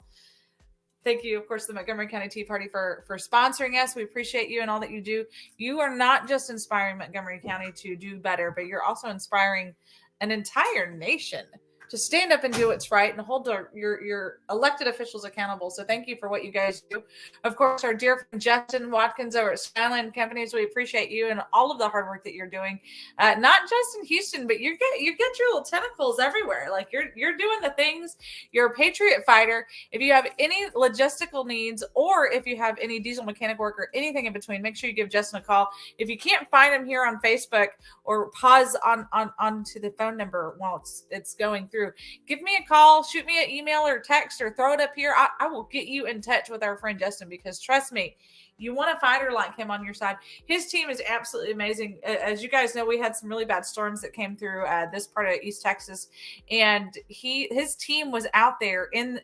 Thank you, of course, the Montgomery County Tea Party for sponsoring us. We appreciate you and all that you do. You are not just inspiring Montgomery County to do better, but you're also inspiring an entire nation to stand up and do what's right and hold your elected officials accountable. So thank you for what you guys do. Of course, our dear friend Justin Watkins over at Skyline Companies, we appreciate you and all of the hard work that you're doing. Not just in Houston, but you get your little tentacles everywhere. Like you're doing the things. You're a patriot fighter. If you have any logistical needs, or if you have any diesel mechanic work or anything in between, make sure you give Justin a call. If you can't find him here on Facebook, or pause onto the phone number while it's going through, give me a call, shoot me an email or text, or throw it up here. I will get you in touch with our friend Justin, because trust me, you want a fighter like him on your side. His team is absolutely amazing. As you guys know, we had some really bad storms that came through this part of East Texas, and his team was out there in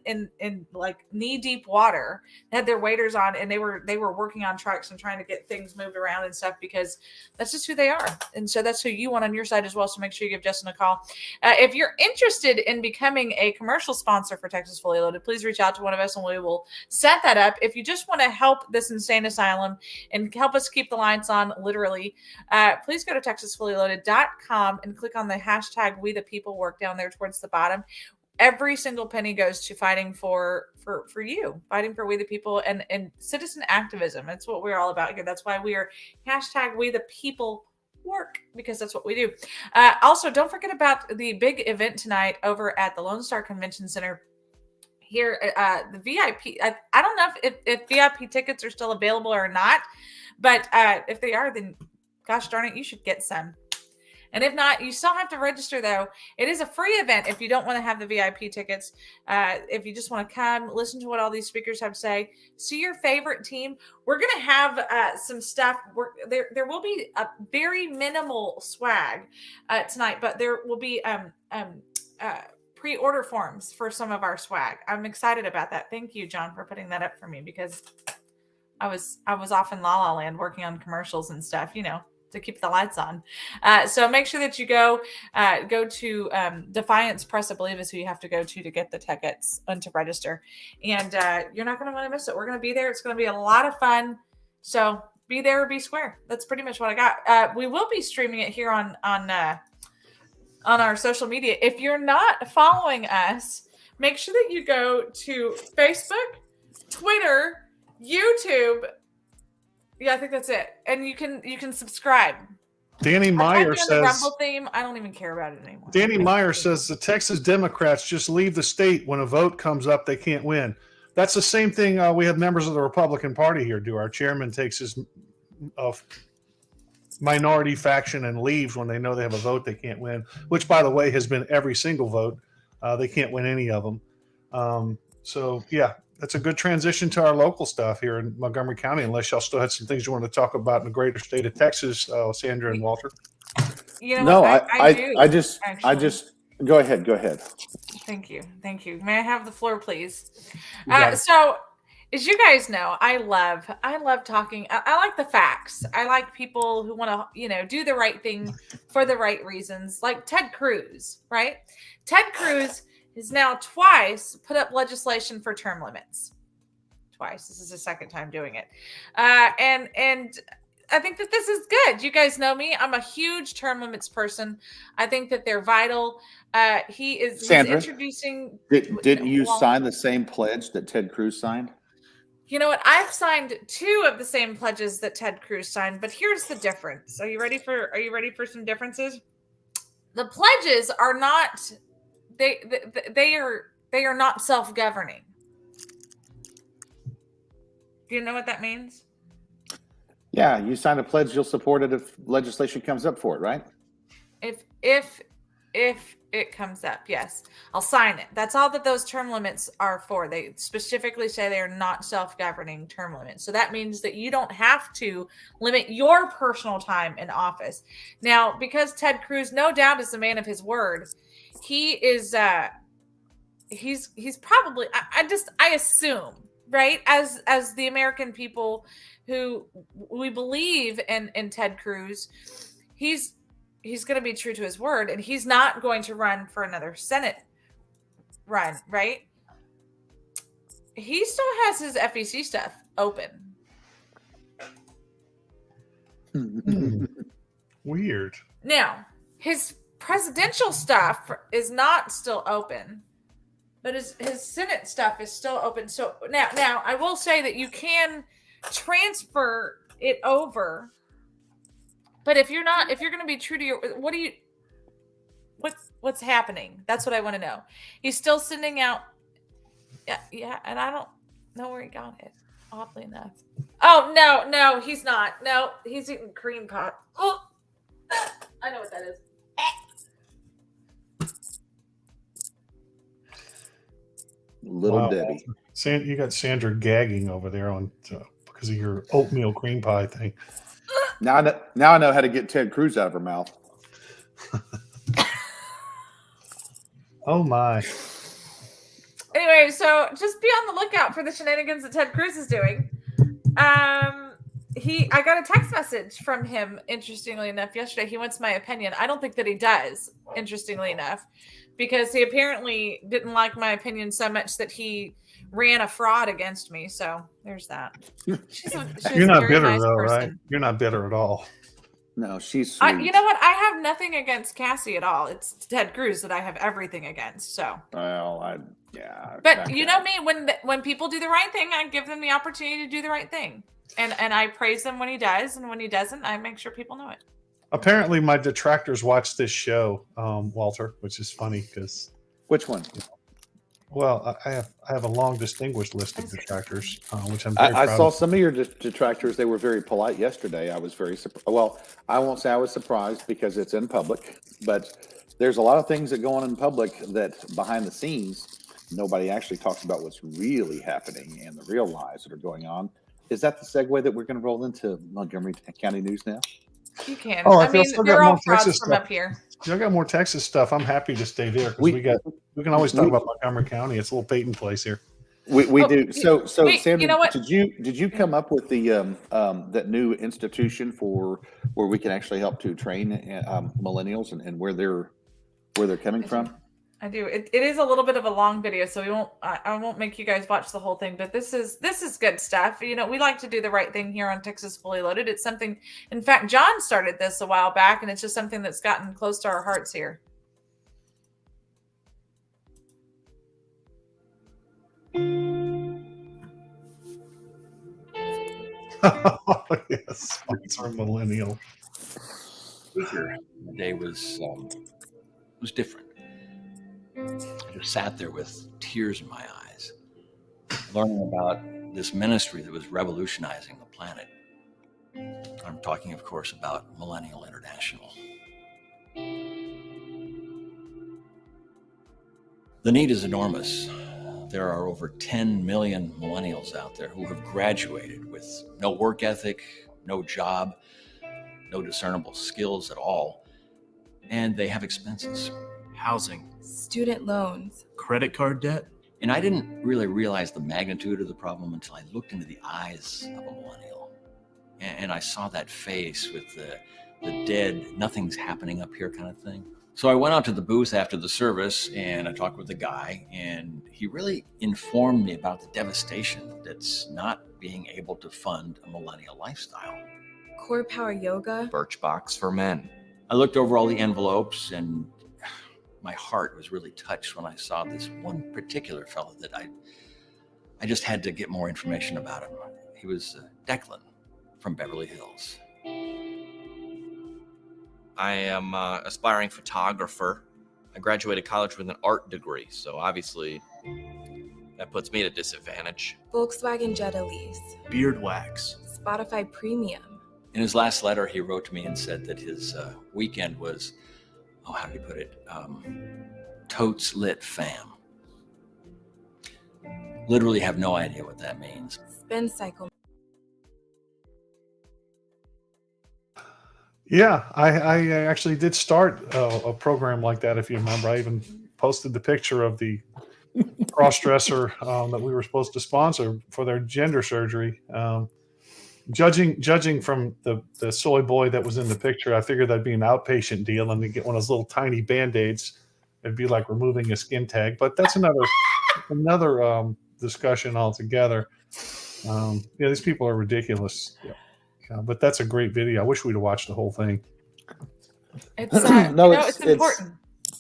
like knee deep water. They had their waders on, and they were working on trucks and trying to get things moved around and stuff, because that's just who they are. And so that's who you want on your side as well. So make sure you give Justin a call. If you're interested in becoming a commercial sponsor for Texas Fully Loaded, please reach out to one of us and we will set that up. If you just want to help this insane asylum and help us keep the lights on, literally, please go to texasfullyloaded.com and click on the hashtag We the People work down there towards the bottom. Every single penny goes to fighting for you, fighting for We the People and citizen activism. That's what we're all about here. That's why we are hashtag We the People work, because that's what we do. Also, don't forget about the big event tonight over at the Lone Star Convention Center here, the VIP. I don't know if VIP tickets are still available or not, but if they are, then gosh darn it, you should get some. And if not, you still have to register, though. It is a free event if you don't want to have the VIP tickets. If you just want to come, listen to what all these speakers have to say, see your favorite team. We're going to have some stuff. There will be a very minimal swag tonight, but there will be pre-order forms for some of our swag. I'm excited about that. Thank you, John, for putting that up for me, because I was off in La La Land working on commercials and stuff, to keep the lights on. So make sure that you go to Defiance Press, I believe is who you have to go to get the tickets and to register. And you're not going to want to miss it. We're going to be there. It's going to be a lot of fun. So be there or be square. That's pretty much what I got. We will be streaming it here on our social media. If you're not following us, make sure that you go to Facebook, Twitter, YouTube. Yeah, I think that's it. And you can subscribe. Danny Meyer says the Rumble theme. I don't even care about it anymore. Danny Meyer says the Texas Democrats just leave the state when a vote comes up they can't win. That's the same thing we have members of the Republican Party here do. Our chairman takes his minority faction and leaves when they know they have a vote they can't win, which, by the way, has been every single vote. They can't win any of them. So, yeah. That's a good transition to our local stuff here in Montgomery County, unless y'all still had some things you want to talk about in the greater state of Texas, Sandra and Walter. I just go ahead. Thank you. May I have the floor, please? So, as you guys know, I love talking. I like the facts. I like people who want to, do the right thing for the right reasons, like Ted Cruz, right? Ted Cruz has now twice put up legislation for term limits. Twice. This is the second time doing it. And I think that this is good. You guys know me. I'm a huge term limits person. I think that they're vital. He's introducing. Didn't you sign the same pledge that Ted Cruz signed? You know what? I've signed 2 of the same pledges that Ted Cruz signed, but here's the difference. Are you ready for some differences? The pledges are not. They are not self-governing. Do you know what that means? Yeah, you sign a pledge, you'll support it if legislation comes up for it, right? If it comes up, yes, I'll sign it. That's all that those term limits are for. They specifically say they are not self-governing term limits. So that means that you don't have to limit your personal time in office. Now, because Ted Cruz, no doubt, is a man of his word, he is he's probably I assume, right, as the American people who we believe in Ted Cruz, he's going to be true to his word, and he's not going to run for another Senate run, right? He still has his FEC stuff open. Weird. Now, his presidential stuff is not still open, but his Senate stuff is still open. So now I will say that you can transfer it over, but if you're going to be true to your, what's happening? That's what I want to know. He's still sending out, yeah, and I don't know where he got it. Oddly enough. Oh no, he's not. No, he's eating cream pot. Oh, I know what that is. Little Debbie. You got Sandra gagging over there because of your oatmeal cream pie thing. Now I know how to get Ted Cruz out of her mouth. Oh my. Anyway, so just be on the lookout for the shenanigans that Ted Cruz is doing. I got a text message from him, interestingly enough, yesterday. He wants my opinion. I don't think that he does, interestingly enough, because he apparently didn't like my opinion so much that he ran a fraud against me. So there's that. She's You're not bitter, nice though, person. right? You're not bitter at all. No, she's sweet. You know what? I have nothing against Cassie at all. It's Ted Cruz that I have everything against. So. Well, But you know me, when people do the right thing, I give them the opportunity to do the right thing. And I praise him when he does, and when he doesn't, I make sure people know it. Apparently, my detractors watch this show, Walter, which is funny because which one? Well, I have a long, distinguished list of detractors, which I'm very I proud saw of. some of your detractors. They were very polite yesterday. I was very surprised. Well, I won't say I was surprised because it's in public, but there's a lot of things that go on in public that behind the scenes, nobody actually talks about what's really happening and the real lies that are going on. Is that the segue that we're going to roll into Montgomery County News now? You can. Oh, I if y'all mean, still they're got all more frauds Texas from stuff, up here. y'all got more Texas stuff. I'm happy to stay there because we can always talk about Montgomery County. It's a little Peyton place here. We Oh, do. So wait, Sandra, you know what? did you come up with the that new institution for where we can actually help to train millennials and where they're coming from? I do. It is a little bit of a long video, so I won't make you guys watch the whole thing, but this is good stuff. You know, we like to do the right thing here on Texas Fully Loaded. It's something, in fact, John started this a while back, and it's just something that's gotten close to our hearts here. Yes, sponsor millennial. The day was different. I just sat there with tears in my eyes, learning about this ministry that was revolutionizing the planet. I'm talking, of course, about Millennial International. The need is enormous. There are over 10 million millennials out there who have graduated with no work ethic, no job, no discernible skills at all, and they have expenses. Housing, student loans, credit card debt. And I didn't really realize the magnitude of the problem until I looked into the eyes of a millennial. And I saw that face with the dead, nothing's happening up here kind of thing. So I went out to the booth after the service and I talked with the guy, and he really informed me about the devastation that's not being able to fund a millennial lifestyle. core power yoga, Birchbox for men. I looked over all the envelopes and my heart was really touched when I saw this one particular fellow that I just had to get more information about him. He was Declan from Beverly Hills. I am aspiring photographer. I graduated college with an art degree, so obviously that puts me at a disadvantage. Volkswagen Jetta lease, Beard wax. Spotify Premium, In his last letter, he wrote to me and said that his weekend was, how do you put it? Totes lit fam. Literally have no idea what that means. spin cycle, Yeah, I actually did start a program like that. If you remember, I even posted the picture of the cross-dresser that we were supposed to sponsor for their gender surgery. Judging from the soy boy that was in the picture, I figured that'd be an outpatient deal and to get one of those little tiny Band-Aids. It'd be like removing a skin tag, but that's another discussion altogether. These people are ridiculous. Yeah, but that's a great video. I wish we'd have watched the whole thing. It's No, it's important.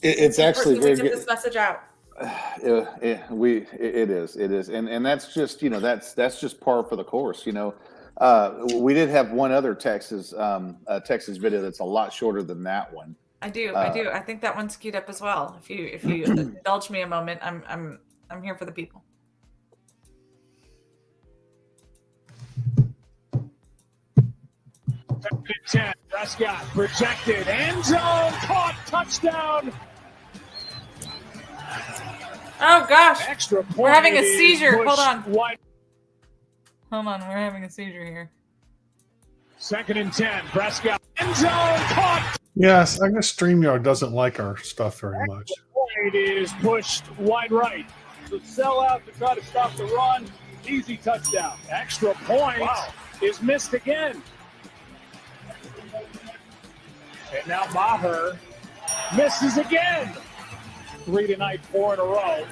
It's actually very to good. get this message out. It is, and that's just that's just par for the course. We did have one other Texas video that's a lot shorter than that one. I do. I think that one's queued up as well. If you indulge me a moment, I'm here for the people. Second and 10. Prescott projected. End zone. Caught. Touchdown. Oh gosh, Extra point. we're having a is seizure. Hold pushed on. wide. Hold on, we're having a seizure here. Second and 10. Prescott. End zone. Caught. Yes, I guess StreamYard doesn't like our stuff very much. Point is pushed wide right. So sell out to try to stop the run. Easy touchdown. Extra point is missed again. And now Maher misses again. 3 tonight, 4 in a row.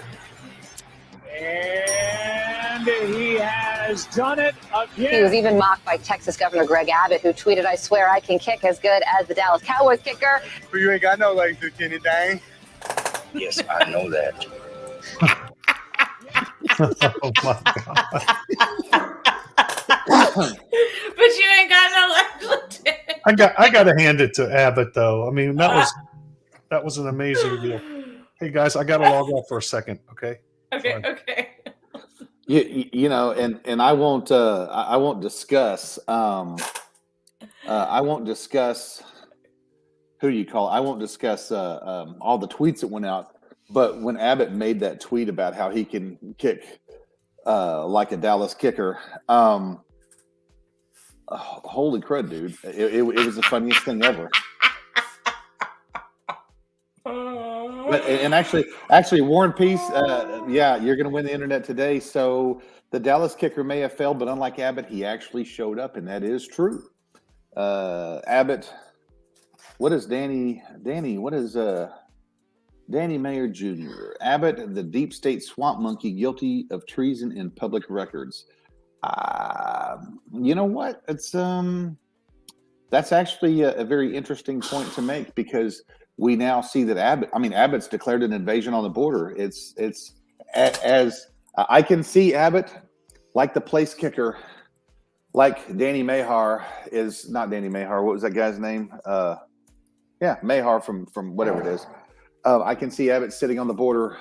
And he has done it again. He was even mocked by Texas Governor Greg Abbott, who tweeted, "I swear I can kick as good as the Dallas Cowboys kicker." But you ain't got no legs to Kenny Dang. Yes, I know that. Oh my God. But you ain't got no legs. I got to hand it to Abbott though. I mean, that was an amazing deal. Hey guys, I got to log off for a second, okay? Okay. You know, and I won't discuss who you call. I won't discuss all the tweets that went out. But when Abbott made that tweet about how he can kick like a Dallas kicker, holy crud, dude! It was the funniest thing ever. But and actually, War and Peace. Yeah, you're going to win the internet today. So the Dallas kicker may have failed, but unlike Abbott, he actually showed up, and that is true. Abbott. What is Danny? What is Danny Mayer Jr.? Abbott, the deep state swamp monkey, guilty of treason in public records. You know what? It's that's actually a very interesting point to make, because we now see that Abbott's declared an invasion on the border. It's as I can see Abbott, like the place kicker, like Danny Mahar is not Danny Mahar. What was that guy's name? Yeah, Mahar from whatever it is. I can see Abbott sitting on the border.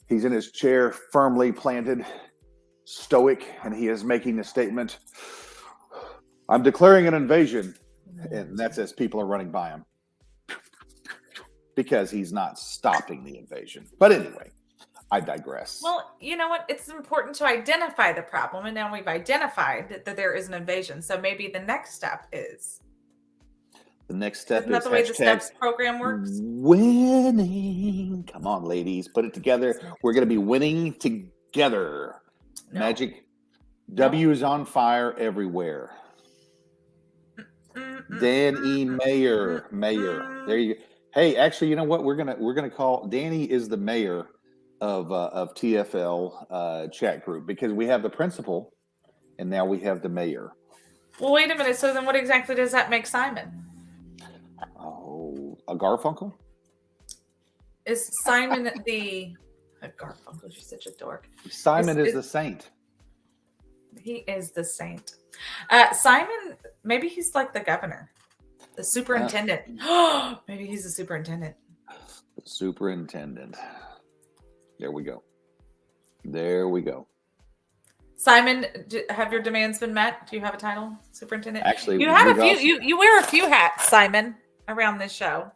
He's in his chair, firmly planted, stoic, and he is making a statement. I'm declaring an invasion. And that's as people are running by him, because he's not stopping the invasion. But anyway, I digress. Well, you know what? It's important to identify the problem. And now we've identified that there is an invasion. So maybe the next step is... The next step Isn't that the way the STEPS program works? Winning. Come on, ladies. Put it together. We're going to be winning together. No. Magic. W is on fire everywhere. Danny Mayer. There you go. Hey, actually, you know what? We're gonna call Danny is the mayor of TFL chat group, because we have the principal and now we have the mayor. Well, wait a minute. So then what exactly does that make Simon? Oh, a Garfunkel? Is Simon the Garfunkel? You're such a dork. Simon is the saint. He is the saint. Simon, maybe he's like the governor, the superintendent. Maybe he's the superintendent. The superintendent. There we go. There we go. Simon, have your demands been met? Do you have a title, superintendent? Actually, you have a few. You wear a few hats, Simon, around this show.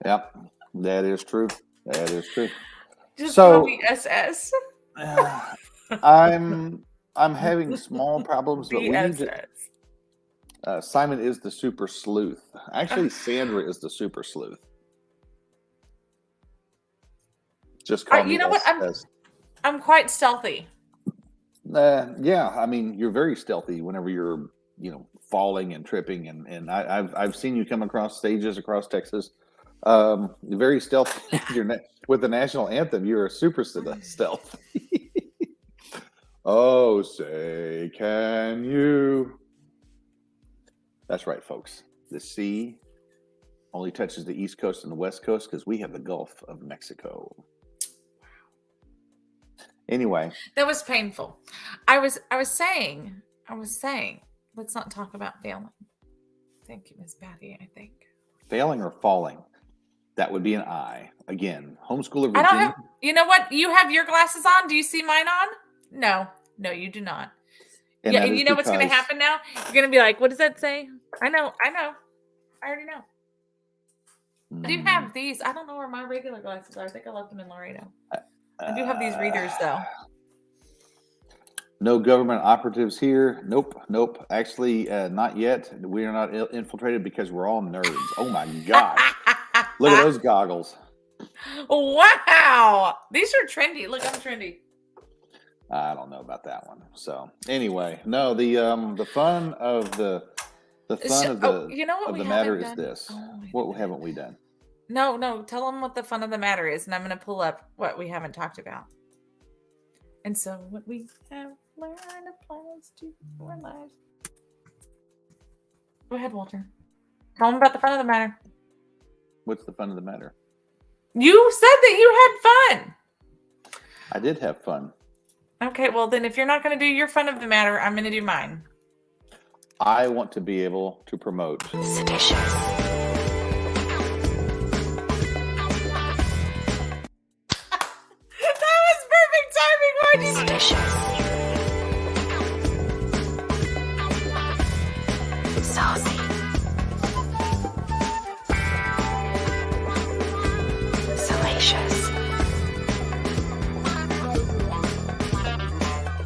Yep, that is true. That is true. Just call me SS. I'm having small problems, but we need to. Simon is the super sleuth. Actually, Sandra is the super sleuth. Just call me. You know what? I'm quite stealthy. Yeah, I mean, you're very stealthy whenever you're, falling and tripping, and I've seen you come across stages across Texas. Very stealthy. With the national anthem, you're a super stealth. Oh, say, can you? That's right, folks. The sea only touches the East Coast and the West Coast because we have the Gulf of Mexico. Anyway, that was painful. I was saying, let's not talk about failing. Thank you, Miss Patty. I think failing or falling. That would be an I. Again, homeschooler Virginia. I don't have, you know what? You have your glasses on. Do you see mine on? No, you do not. And yeah, and you know what's going to happen now? You're going to be like, what does that say? I know. I already know. I do have these. I don't know where my regular glasses are. I think I left them in Laredo. I do have these readers, though. No government operatives here. Nope. Actually, not yet. We are not infiltrated because we're all nerds. Oh, my God. Look at those goggles. Wow. These are trendy. Look, I'm trendy. I don't know about that one. So anyway, no, the fun of the matter is this. What haven't we done? No. Tell them what the fun of the matter is, and I'm going to pull up what we haven't talked about. And so what we have learned applies to our lives. Go ahead, Walter. Tell them about the fun of the matter. What's the fun of the matter? You said that you had fun. I did have fun. Okay, well then if you're not going to do your fun of the matter, I'm going to do mine. I want to be able to promote. Delicious. Saucy. Salacious.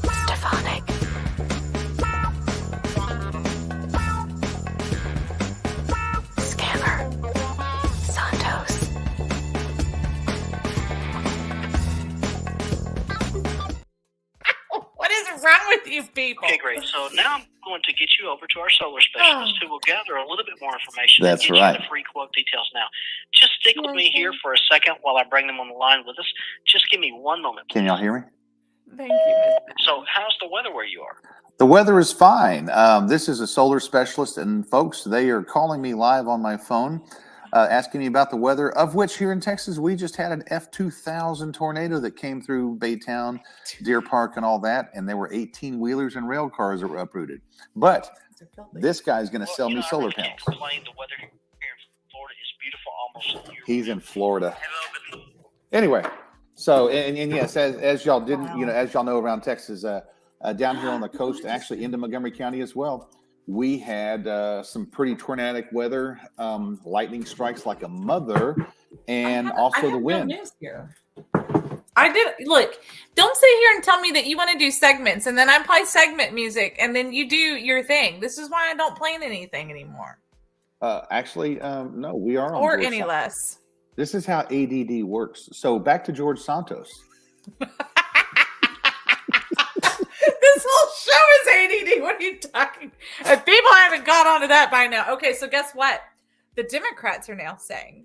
Stephanic. Scammer. Santos. What is wrong with you people? Okay, great. So now I'm going to get you over to our solar specialist who will gather a little bit more information. That's and get right. You the free quote details now. Just stick with me here for a second while I bring them on the line with us. Just give me one moment. Can y'all hear me? Thank you. So how's the weather where you are? The weather is fine. This is a solar specialist, and folks, they are calling me live on my phone, asking me about the weather, of which here in Texas, we just had an F2000 tornado that came through Baytown, Deer Park, and all that, and there were 18-wheelers and rail cars that were uprooted. But this guy's going to sell me solar panels. The weather here in Florida is beautiful almost year. He's in Florida. Anyway, so, and yes, as y'all didn't, as y'all know around Texas, down here on the coast, actually into Montgomery County as well, we had some pretty tornadic weather, lightning strikes like a mother, and also the wind. No news here. I did look. Don't sit here and tell me that you want to do segments, and then I play segment music, and then you do your thing. This is why I don't plan anything anymore, Actually, no, we are on or George any Santos. less. This is how ADD works. So back to George Santos. This whole show is ADD. What are you talking? If people haven't got onto that by now. Okay, so guess what? The Democrats are now saying.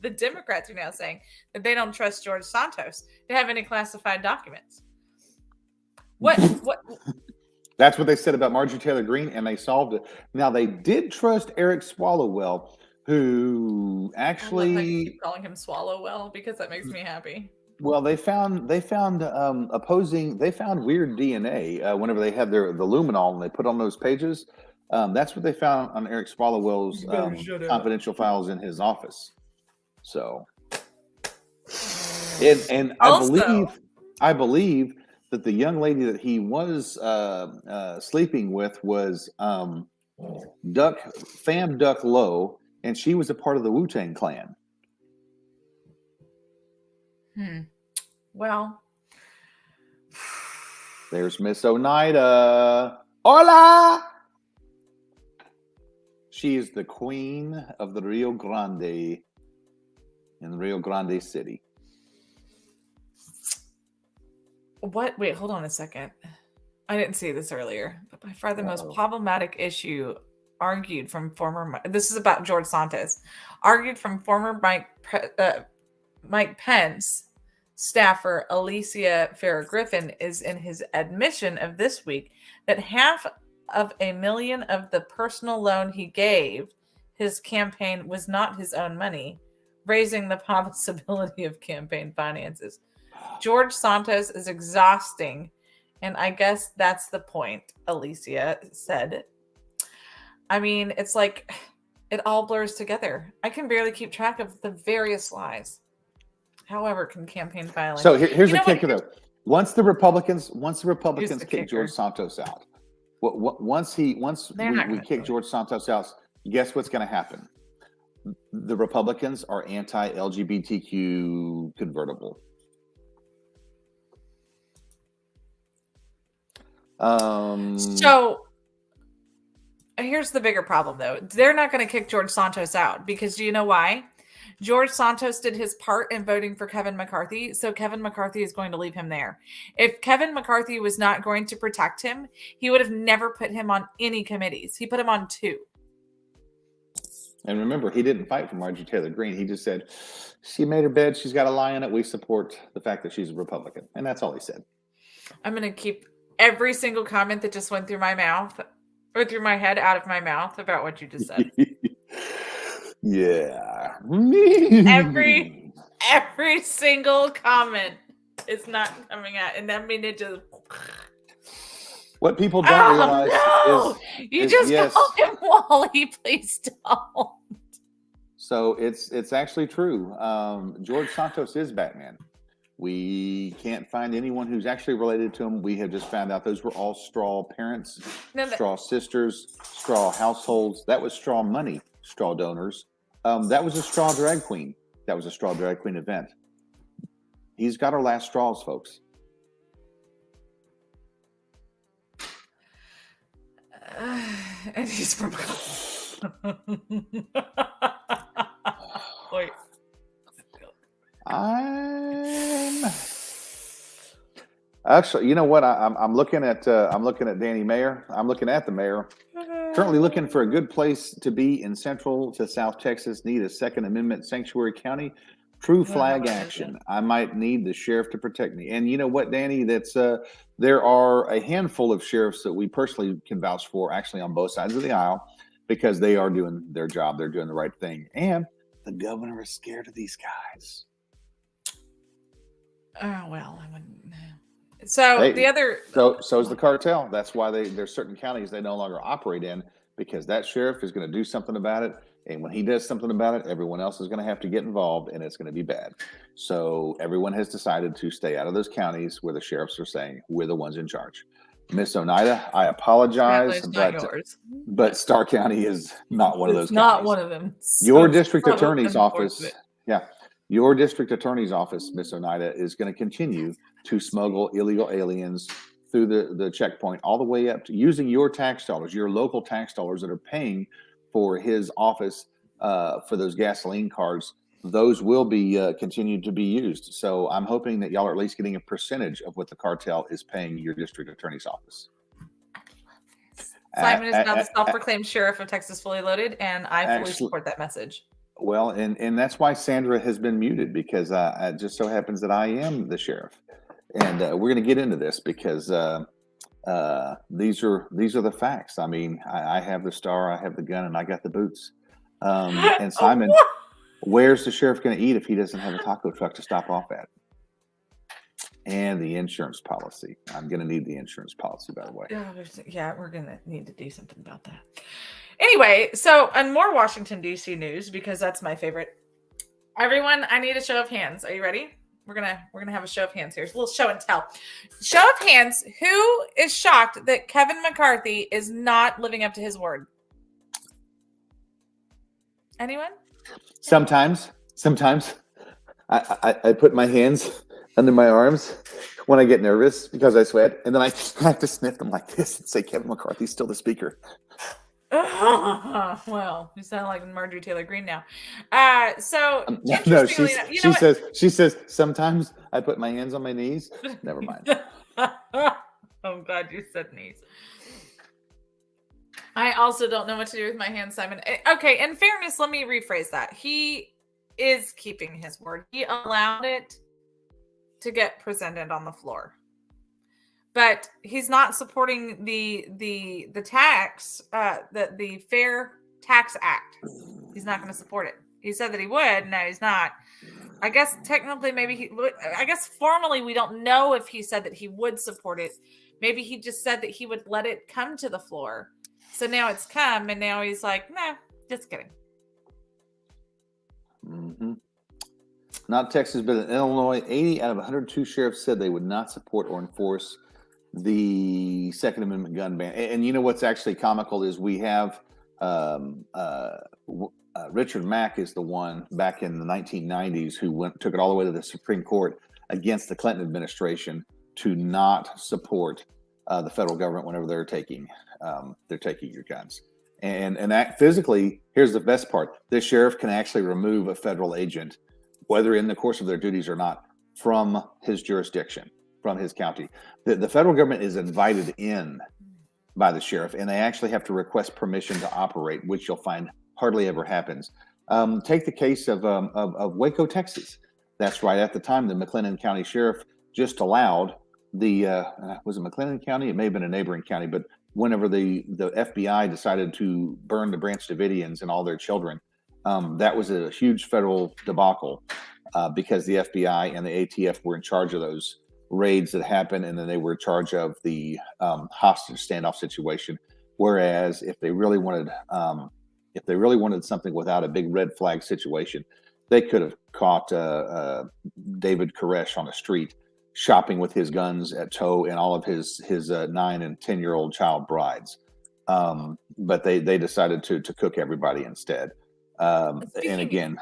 The Democrats are now saying that they don't trust George Santos to have any classified documents. What? That's what they said about Marjorie Taylor Greene, and they solved it. Now they did trust Eric Swallowell, who actually I love how you keep calling him Swallowwell because that makes me happy. Well, they found opposing. They found weird DNA whenever they had the luminol and they put on those pages. That's what they found on Eric Swallowell's confidential files in his office. So, and I believe that the young lady that he was sleeping with was Pham Duck Low, and she was a part of the Wu-Tang Clan. Well, there's Miss Oneida. Hola! She is the queen of the Rio Grande in Rio Grande City. what? Wait, hold on a second. I didn't see this earlier, but by far the most problematic issue argued from former. This is about George Santos. Argued from former Mike Pence staffer Alicia Farrah Griffin is in his admission of this week that $500,000 of the personal loan he gave his campaign was not his own money, raising the possibility of campaign finances. George Santos is exhausting, and I guess that's the point, Alicia said. I mean, it's like it all blurs together. I can barely keep track of the various lies. However, can campaign filing. So here's the kicker, though. Once the Republicans kick George Santos out, once we kick George Santos out, guess what's going to happen? The Republicans are anti-LGBTQ convertible. So here's the bigger problem, though. They're not going to kick George Santos out because do you know why? George Santos did his part in voting for Kevin McCarthy, so Kevin McCarthy is going to leave him there. If Kevin McCarthy was not going to protect him, he would have never put him on any committees. He put him on 2. And remember, he didn't fight for Marjorie Taylor Greene. He just said, she made her bed, she's got a lie in it. We support the fact that she's a Republican. And that's all he said. I'm going to keep every single comment that just went through my mouth or through my head out of my mouth about what you just said. Yeah. Every single comment is not coming out. And I mean, it just... What people don't realize is... You just called him Wally. Please don't. So it's actually true. George Santos is Batman. We can't find anyone who's actually related to them. We have just found out those were all straw parents, straw sisters, straw households. That was straw money, straw donors. That was a straw drag queen. That was a straw drag queen event. He's got our last straws, folks. And he's from. Wait. I'm actually, you know what? I'm looking at Danny Mayer. I'm looking at the mayor. Currently looking for a good place to be in Central to South Texas. Need a Second Amendment sanctuary county. True flag action. I might need the sheriff to protect me. And you know what, Danny? That's there are a handful of sheriffs that we personally can vouch for, actually on both sides of the aisle, because they are doing their job. They're doing the right thing. And the governor is scared of these guys. Oh well, I wouldn't. So Hey, the other. So is the cartel. That's why there's certain counties they no longer operate in, because that sheriff is going to do something about it. And when he does something about it, everyone else is going to have to get involved, and it's going to be bad. So everyone has decided to stay out of those counties where the sheriffs are saying we're the ones in charge. Miss Oneida, I apologize, but Starr County is not one of those. It's not counties. one of them. Your So district attorney's office, unfortunate. your district attorney's office, Miss Oneida, is going to continue to smuggle illegal aliens through the checkpoint all the way up to using your tax dollars, your local tax dollars that are paying for his office for those gasoline cards. Those will be continued to be used. So I'm hoping that y'all are at least getting a percentage of what the cartel is paying your district attorney's office. Simon is now the self-proclaimed sheriff of Texas Fully Loaded, and I fully support that message. Well, and that's why Sandra has been muted, because it just so happens that I am the sheriff. And we're going to get into this because these are the facts. I mean, I have the star, I have the gun, and I got the boots. And Simon, where's the sheriff going to eat if he doesn't have a taco truck to stop off at? And the insurance policy. I'm going to need the insurance policy, by the way. Yeah, we're going to need to do something about that. Anyway, so on more Washington, D.C. news, because that's my favorite. Everyone, I need a show of hands. Are you ready? We're gonna have a show of hands here. It's a little show and tell. Show of hands. Who is shocked that Kevin McCarthy is not living up to his word? Anyone? Sometimes I put my hands under my arms when I get nervous because I sweat, and then I have to sniff them like this and say, Kevin McCarthy's still the speaker. Well, you sound like Marjorie Taylor Greene now. No, she says sometimes I put my hands on my knees. Never mind. I'm glad you said knees. I also don't know what to do with my hands, Simon. Okay, in fairness, let me rephrase that. He is keeping his word. He allowed it to get presented on the floor. But he's not supporting the tax, the Fair Tax Act. He's not going to support it. He said that he would. No, he's not. I guess technically, maybe he would. I guess formally, we don't know if he said that he would support it. Maybe he just said that he would let it come to the floor. So now it's come, and now he's like, nah, just kidding. Mm-hmm. Not Texas, but in Illinois, 80 out of 102 sheriffs said they would not support or enforce the Second Amendment gun ban. And you know what's actually comical is we have Richard Mack is the one back in the 1990s who took it all the way to the Supreme Court against the Clinton administration to not support the federal government whenever they're taking your guns. And that physically, here's the best part: the sheriff can actually remove a federal agent, whether in the course of their duties or not, from his jurisdiction, from his county. The federal government is invited in by the sheriff, and they actually have to request permission to operate, which you'll find hardly ever happens. Take the case of Waco, Texas. That's right. At the time, the McLennan County Sheriff just allowed was it McLennan County? It may have been a neighboring county, but whenever the FBI decided to burn the Branch Davidians and all their children, that was a huge federal debacle because the FBI and the ATF were in charge of those raids that happened, and then they were in charge of the hostage standoff situation. Whereas if they really wanted something without a big red flag situation, they could have caught David Koresh on the street shopping with his guns at tow and all of his 9 and 10-year-old child brides. But they decided to cook everybody instead. And again,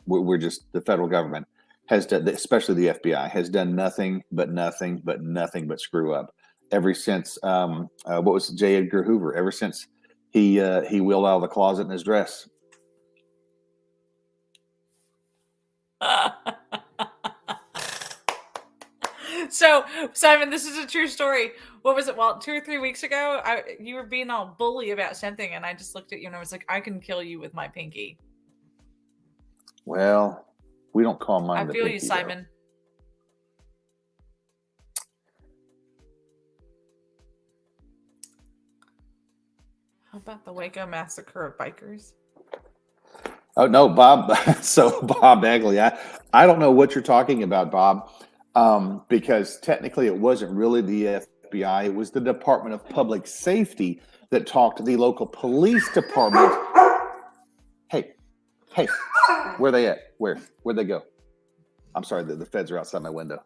we're just, the federal government has done, especially the FBI, has done nothing but screw up ever since what was it, J. Edgar Hoover? Ever since he wheeled out of the closet in his dress. So, Simon, this is a true story. What was it? Well, 2 or 3 weeks ago, you were being all bully about something, and I just looked at you and I was like, I can kill you with my pinky. Well, we don't call mine. I feel you, Simon. How about the Waco massacre of bikers? Oh no, Bob. So Bob Bagley, I don't know what you're talking about, Bob, because technically it wasn't really the FBI. It was the Department of Public Safety that talked to the local police department. Hey, where they at? Where'd they go? I'm sorry, the feds are outside my window.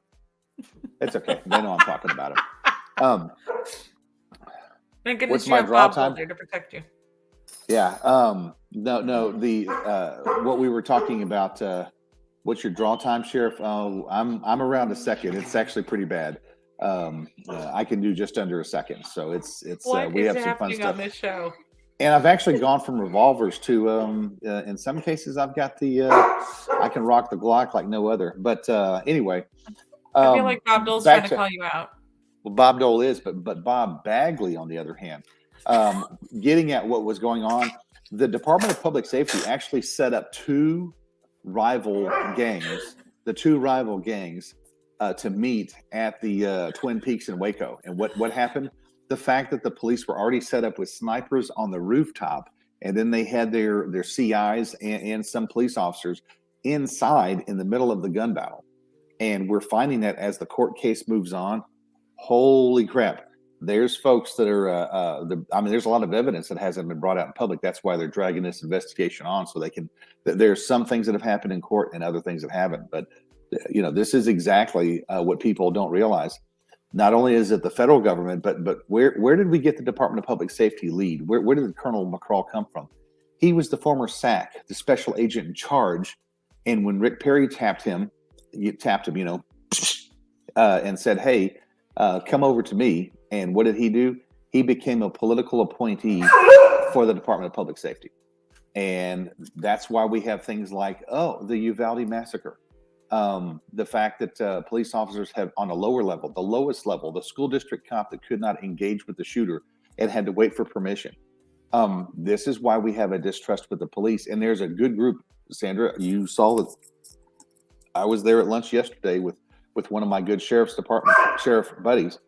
It's okay. They know I'm talking about them. Thank goodness what's you my have draw Bob time there to protect you. Yeah. No. The what we were talking about. What's your draw time, Sheriff? I'm around a second. It's actually pretty bad. I can do just under a second. So it's What we is have some fun happening stuff. on this show? And I've actually gone from revolvers to in some cases I've got the I can rock the Glock like no other. But anyway, I feel like Bob Dole's trying to call you out. Well, Bob Dole is, but Bob Bagley, on the other hand, getting at what was going on, the Department of Public Safety actually set up two rival gangs to meet at the Twin Peaks in Waco. And what happened? The fact that the police were already set up with snipers on the rooftop, and then they had their CIs and some police officers inside in the middle of the gun battle. And we're finding that as the court case moves on, holy crap, there's folks that are, there's a lot of evidence that hasn't been brought out in public. That's why they're dragging this investigation on, so they can, there's some things that have happened in court and other things that haven't. But, this is exactly what people don't realize. Not only is it the federal government, but where did we get the Department of Public Safety lead? Where did Colonel McCraw come from? He was the former SAC, the special agent in charge. And when Rick Perry tapped him, and said, hey, come over to me. And what did he do? He became a political appointee for the Department of Public Safety. And that's why we have things like, the Uvalde massacre. The fact that police officers have on a lower level, the lowest level, the school district cop that could not engage with the shooter and had to wait for permission. This is why we have a distrust with the police. And there's a good group, Sandra, you saw that. I was there at lunch yesterday with one of my good sheriff buddies.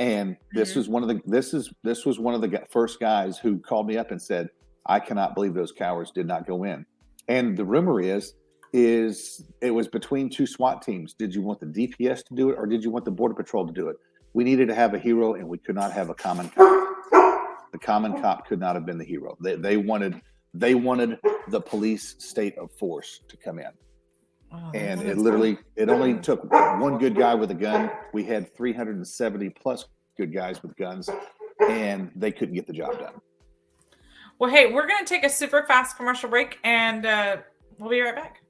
And this was one of the first guys who called me up and said, I cannot believe those cowards did not go in. And the rumor is it was between two SWAT teams. Did you want the DPS to do it, or did you want the Border Patrol to do it? We needed to have a hero, and we could not have a common cop. The common cop could not have been the hero. They wanted the police state of force to come in. Oh, and it only took one good guy with a gun. We had 370 plus good guys with guns, and they couldn't get the job done. Well, hey, we're going to take a super fast commercial break, and we'll be right back.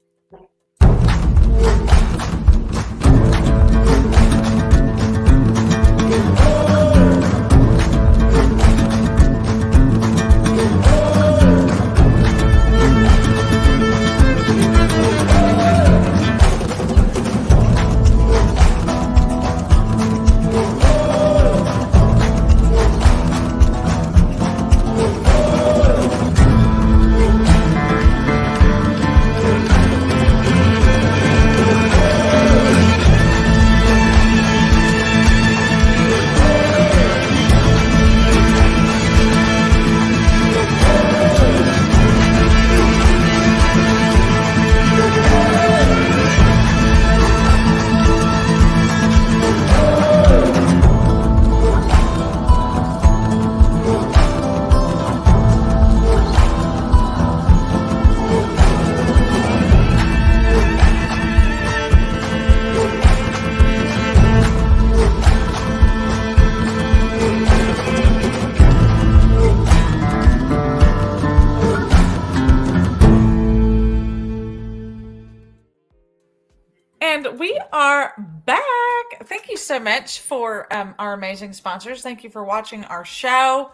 thank you so much for our amazing sponsors. Thank you for watching our show.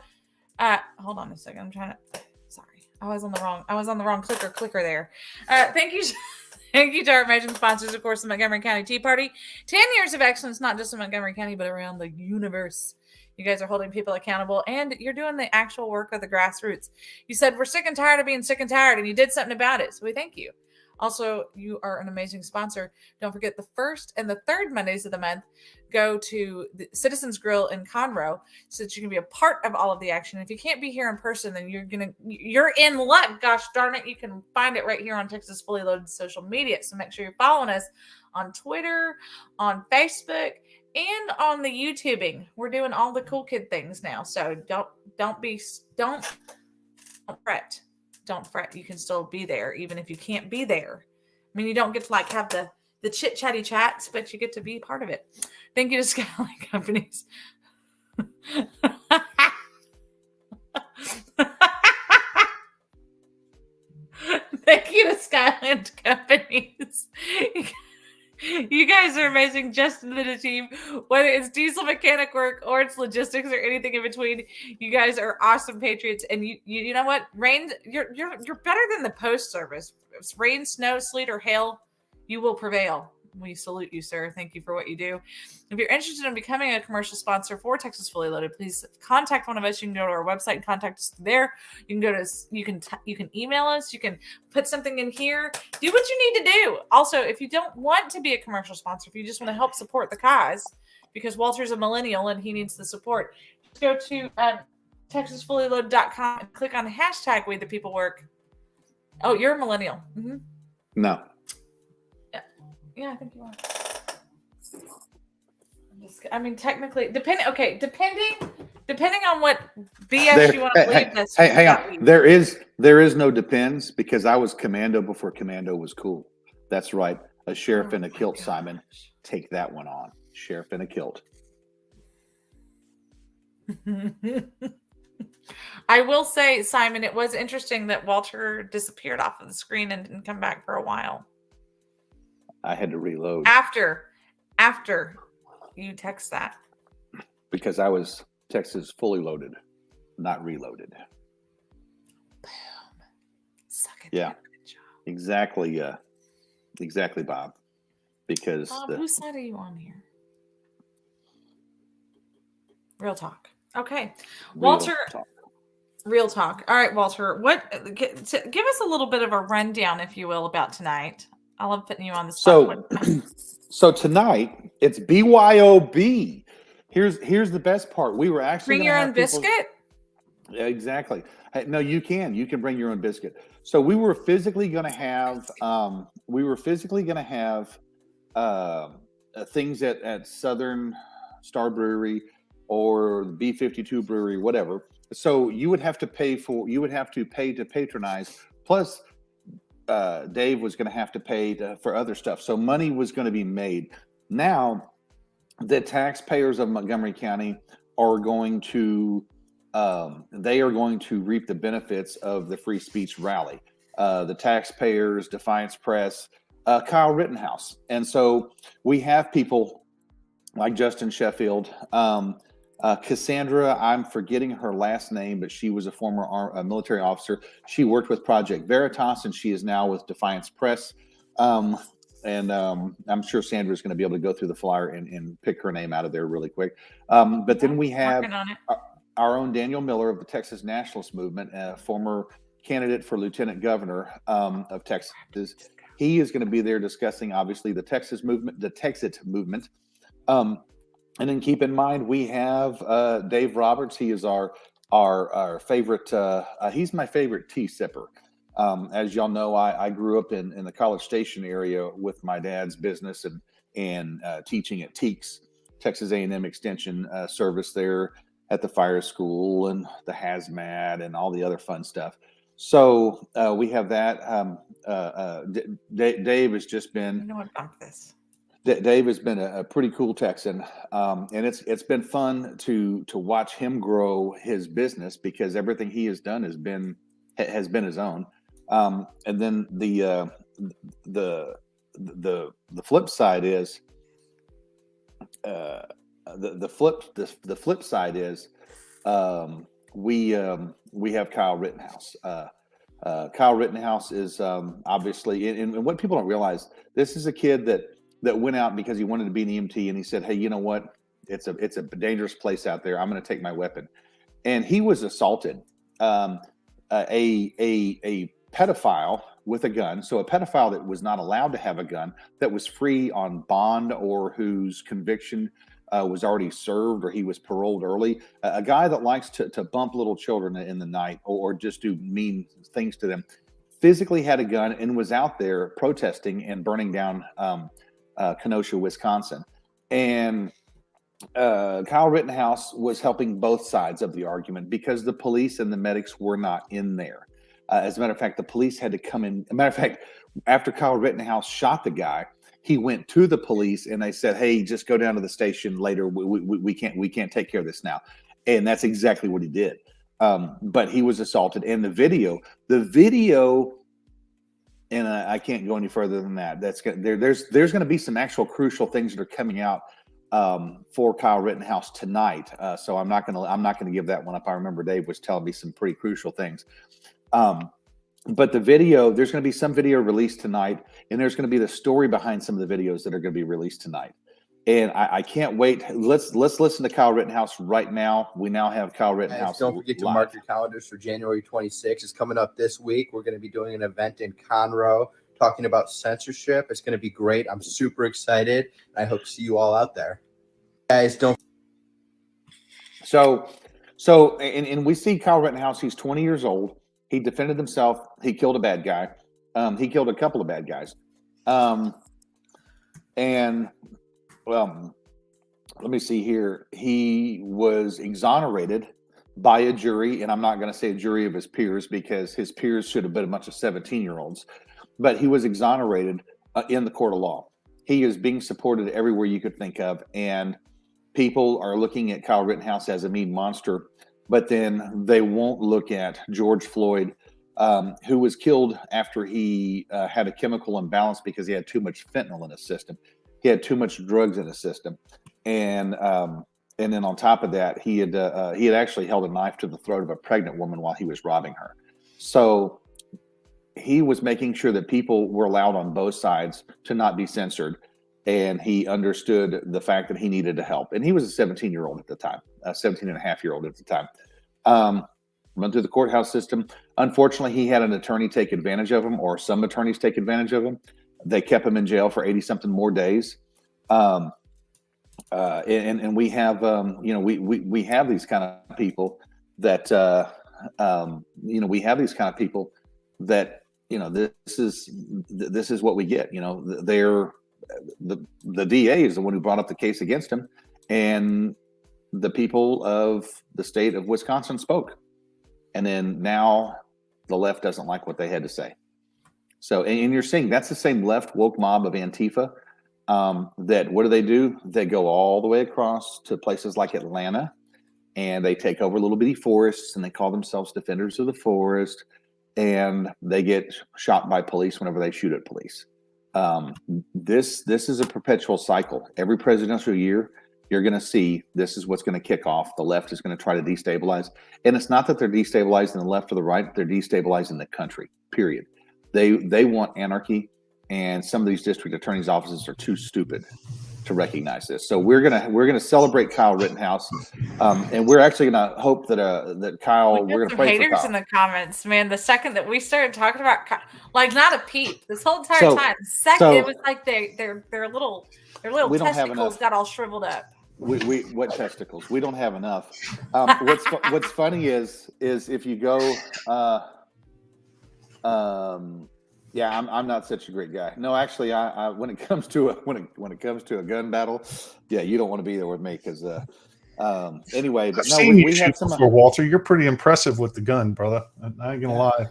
Hold on a second. I'm trying to. Sorry, I was on the wrong clicker there. Thank you. Thank you to our amazing sponsors, of course, the Montgomery County Tea Party. 10 years of excellence, not just in Montgomery County, but around the universe. You guys are holding people accountable, and you're doing the actual work of the grassroots. You said, we're sick and tired of being sick and tired, and you did something about it, so we thank you. Also, you are an amazing sponsor. Don't forget the first and the third Mondays of the month, go to the Citizens Grill in Conroe so that you can be a part of all of the action. If you can't be here in person, then you're in luck. Gosh darn it. You can find it right here on Texas Fully Loaded social media. So make sure you're following us on Twitter, on Facebook, and on the YouTubing. We're doing all the cool kid things now. So don't fret. Don't fret. You can still be there, even if you can't be there. I mean, you don't get to like have the chit-chatty chats, but you get to be part of it. Thank you to Skyline Companies. Thank you to Skyland Companies. You guys are amazing, just in the team. Whether it's diesel mechanic work or it's logistics or anything in between, you guys are awesome patriots. And you know what? Rain, you're better than the post service. If it's rain, snow, sleet, or hail, you will prevail. We salute you, sir. Thank you for what you do. If you're interested in becoming a commercial sponsor for Texas Fully Loaded, please contact one of us. You can go to our website and contact us there. You can go to you can email us. You can put something in here. Do what you need to do. Also, if you don't want to be a commercial sponsor, if you just want to help support the cause, because Walter's a millennial and he needs the support, just go to TexasFullyLoaded.com and click on the hashtag We the People Work. Oh, you're a millennial. Mm-hmm. No. Yeah, I think you are. I mean, technically, depending on what BS you want to believe. Hang on. There is no depends, because I was commando before commando was cool. That's right. A sheriff in a kilt, gosh. Simon. Take that one on. Sheriff in a kilt. I will say, Simon, it was interesting that Walter disappeared off of the screen and didn't come back for a while. I had to reload. After you text that. Because I was Texas Fully Loaded, not reloaded. Boom. Suck it. Yeah. Exactly. Exactly, Bob. Because Bob, whose side are you on here? Real talk. Okay. Walter. Real talk. All right, Walter. Give us a little bit of a rundown, if you will, about tonight. I love putting you on the spot. So tonight it's BYOB. Here's the best part. We were actually bring your own biscuit. Yeah, exactly. No, you can bring your own biscuit. So we were physically going to have things at Southern Star Brewery or the B52 Brewery, whatever. So you would have to pay to patronize. Plus, Dave was going to have to pay for other stuff. So money was going to be made. Now, the taxpayers of Montgomery County are going to reap the benefits of the free speech rally. The taxpayers, Defiance Press, Kyle Rittenhouse. And so we have people like Justin Sheffield, Cassandra, I'm forgetting her last name, but she was a former military officer. She worked with Project Veritas, and she is now with Defiance Press. I'm sure Sandra is going to be able to go through the flyer and pick her name out of there really quick. But then we have our own Daniel Miller of the Texas Nationalist Movement, former candidate for lieutenant governor of Texas. He is going to be there discussing, obviously, the Texas movement. And then keep in mind, we have Dave Roberts. He is our favorite. He's my favorite tea sipper. As y'all know, I grew up in the College Station area with my dad's business and teaching at TEEX, Texas A&M Extension service there at the fire school and the hazmat and all the other fun stuff. So we have that. Dave has just been. You know what about this? Dave has been a pretty cool Texan, and it's been fun to watch him grow his business, because everything he has done has been his own. And then the flip side is the flip side is we have Kyle Rittenhouse. Kyle Rittenhouse is obviously, and what people don't realize, this is a kid that went out because he wanted to be an EMT, and he said, "Hey, you know what? It's a dangerous place out there. I'm going to take my weapon." And he was assaulted. A pedophile with a gun, so a pedophile that was not allowed to have a gun, that was free on bond or whose conviction was already served or he was paroled early, a guy that likes to bump little children in the night or just do mean things to them, physically had a gun and was out there protesting and burning down Kenosha, Wisconsin. And Kyle Rittenhouse was helping both sides of the argument because the police and the medics were not in there. As a matter of fact, the police had to come in. As a matter of fact, after Kyle Rittenhouse shot the guy, he went to the police and they said, "Hey, just go down to the station later. We can't take care of this now." And that's exactly what he did. But he was assaulted. And the video, and I can't go any further than that. There's going to be some actual crucial things that are coming out for Kyle Rittenhouse tonight. So I'm not going to give that one up. I remember Dave was telling me some pretty crucial things. But the video, there's going to be some video released tonight, and there's going to be the story behind some of the videos that are going to be released tonight. And I can't wait. Let's listen to Kyle Rittenhouse right now. We now have Kyle Rittenhouse. Don't forget to mark your calendars for January 26th. It's coming up this week. We're going to be doing an event in Conroe talking about censorship. It's going to be great. I'm super excited. I hope to see you all out there. Guys, don't. So we see Kyle Rittenhouse. He's 20 years old. He defended himself. He killed a bad guy. He killed a couple of bad guys. And well, let me see here. He was exonerated by a jury, and I'm not going to say a jury of his peers because his peers should have been a bunch of 17-year-olds, but he was exonerated in the court of law. He is being supported everywhere you could think of, and people are looking at Kyle Rittenhouse as a mean monster, but then they won't look at George Floyd, who was killed after he had a chemical imbalance because he had too much fentanyl in his system. He had too much drugs in his system, and then on top of that, he had actually held a knife to the throat of a pregnant woman while he was robbing her. So he was making sure that people were allowed on both sides to not be censored, and he understood the fact that he needed to help. And he was a 17-year-old at the time, a 17-and-a-half-year-old at the time. Run through the courthouse system. Unfortunately, he had an attorney take advantage of him, or some attorneys take advantage of him. They kept him in jail for 80-something more days. And we have, we have these kind of people that, we have these kind of people that, this is what we get. The DA is the one who brought up the case against him, and the people of the state of Wisconsin spoke. And then now the left doesn't like what they had to say. So, and you're seeing that's the same left woke mob of Antifa. That what do? They go all the way across to places like Atlanta, and they take over little bitty forests, and they call themselves defenders of the forest, and they get shot by police whenever they shoot at police. This is a perpetual cycle. Every presidential year, you're going to see this is what's going to kick off. The left is going to try to destabilize, and it's not that they're destabilizing the left or the right; they're destabilizing the country. Period. They want anarchy, and some of these district attorneys' offices are too stupid to recognize this. So we're gonna celebrate Kyle Rittenhouse, and we're actually gonna hope that Kyle. We're gonna pray for Kyle. Haters in the comments, man. The second that we started talking about, not a peep this whole entire time. It was like their little testicles got all shriveled up. What testicles? We don't have enough. What's funny is if you go. Yeah, I'm not such a great guy. No, actually, I when it comes to a gun battle, yeah, you don't want to be there with me because anyway. But no, we had some. Walter, you're pretty impressive with the gun, brother. I ain't gonna lie.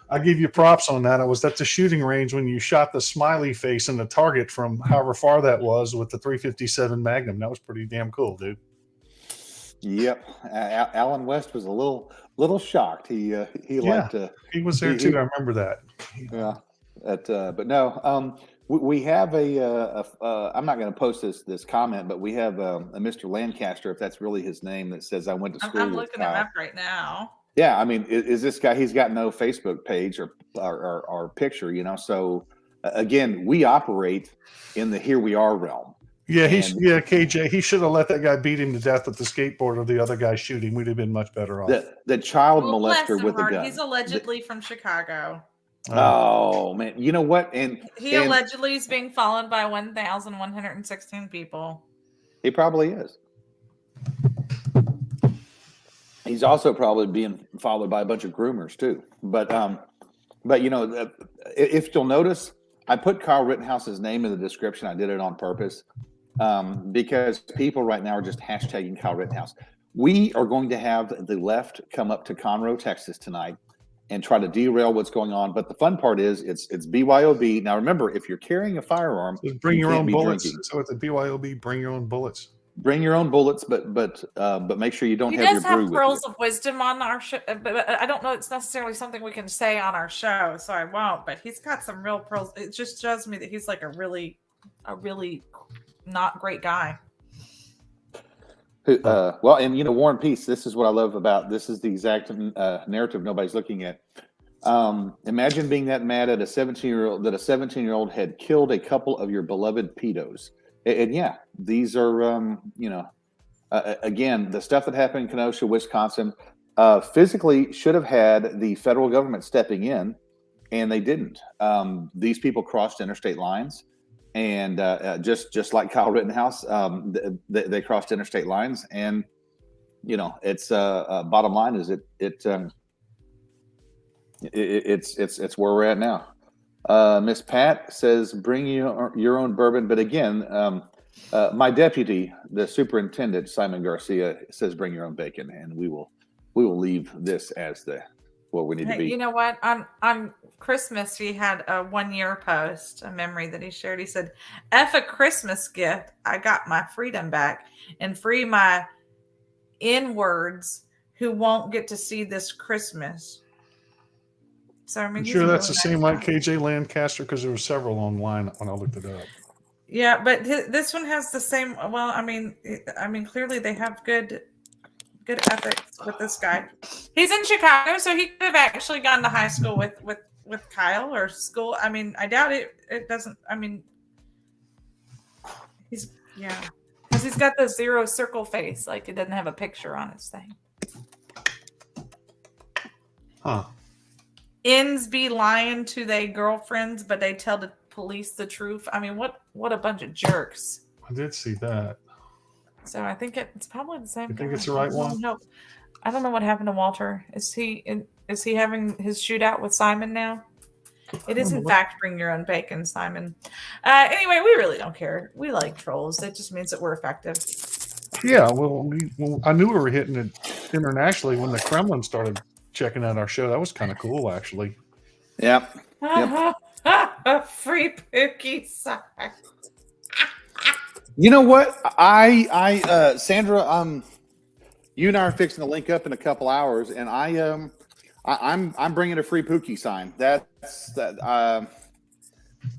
I give you props on that. I was at the shooting range when you shot the smiley face in the target from however far that was with the .357 Magnum. That was pretty damn cool, dude. Yep, Alan West was a little shocked. He liked to. He was there too. I remember that. Yeah, but no. We have I'm not going to post this comment, but we have a Mr. Lancaster, if that's really his name, that says I went to school I'm with looking him Kyle. up right now. Yeah, I mean, is this guy? He's got no Facebook page or picture, So again, we operate in the here we are realm. Yeah, KJ. He should have let that guy beat him to death with the skateboard, or the other guy shoot him. We'd have been much better off. The child Bless molester him, with a Hart. gun. He's allegedly from Chicago. Oh man, you know what? And he allegedly is being followed by 1,116 people. He probably is. He's also probably being followed by a bunch of groomers too. But if you'll notice, I put Kyle Rittenhouse's name in the description. I did it on purpose because people right now are just hashtagging Kyle Rittenhouse. We are going to have the left come up to Conroe, Texas tonight and try to derail what's going on. But the fun part is it's BYOB. Now remember, if you're carrying a firearm, bring your own bullets. Drinking. So at the BYOB, bring your own bullets. Bring your own bullets, but make sure you don't have your brew with you. He does have pearls of wisdom on our show, but I don't know it's necessarily something we can say on our show, so I won't. But he's got some real pearls. It just shows me that he's like a really not great guy. Well, and War and Peace. This is what I love about this. Is the exact narrative nobody's looking at. Imagine being that mad at a 17-year-old that a 17-year-old had killed a couple of your beloved pedos. And yeah, these are again, the stuff that happened in Kenosha, Wisconsin, physically should have had the federal government stepping in, and they didn't. These people crossed interstate lines. And just like Kyle Rittenhouse, they crossed interstate lines, and it's bottom line is it's where we're at now. Miss Pat says, "Bring your own bourbon," but again, my deputy, the superintendent Simon Garcia, says, "Bring your own bacon," and we will leave this as what we need to be. You know what? On Christmas, he had a 1-year post, a memory that he shared. He said, "F a Christmas gift. I got my freedom back, and free my N-words who won't get to see this Christmas." So I mean, sure that's the same like KJ Lancaster, because there were several online when I looked it up. Yeah, but this one has the same. Well, I mean, clearly they have good ethics with this guy. He's in Chicago, so he could have actually gone to high school with Kyle or school. I mean, I doubt it. It doesn't. I mean, because he's got the zero circle face, like it doesn't have a picture on his thing. Huh. Ends be lying to their girlfriends, but they tell the police the truth. I mean, what a bunch of jerks. I did see that. So I think it's probably the same. You think it's the right one? No, I don't know what happened to Walter. Is he having his shootout with Simon now? It is in fact bring your own bacon, Simon. Anyway, we really don't care. We like trolls. It just means that we're effective. Yeah, well, I knew we were hitting it internationally when the Kremlin started checking out our show. That was kind of cool, actually. Yep. Free Pookie sign. You know what? I Sandra, you and I are fixing to link up in a couple hours, and I'm bringing a free Pookie sign. That's that.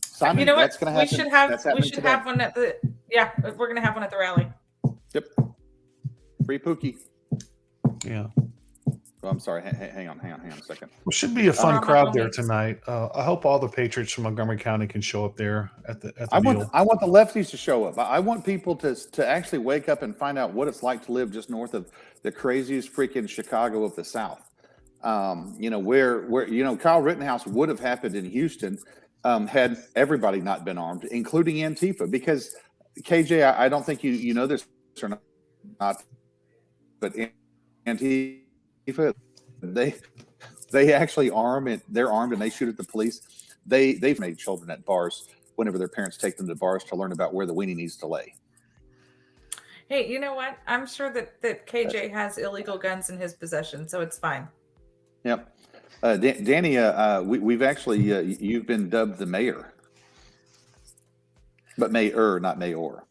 Simon, you know what? That's gonna happen. We should have one at the. Yeah, we're gonna have one at the rally. Yep. Free Pookie. Yeah. Oh, I'm sorry. Hang on a second. Well, should be a fun crowd there tonight. I hope all the Patriots from Montgomery County can show up there at the I want the lefties to show up. I want people to actually wake up and find out what it's like to live just north of the craziest freaking Chicago of the South. Where Kyle Rittenhouse would have happened in Houston had everybody not been armed, including Antifa. Because KJ, I don't think you know this or not, but Antifa, they actually arm and they're armed and they shoot at the police. They've made children at bars whenever their parents take them to bars to learn about where the weenie needs to lay. Hey, you know what? I'm sure that KJ has illegal guns in his possession, so it's fine. Yep. Danny, we've actually you've been dubbed the mayor, but mayor, not mayor.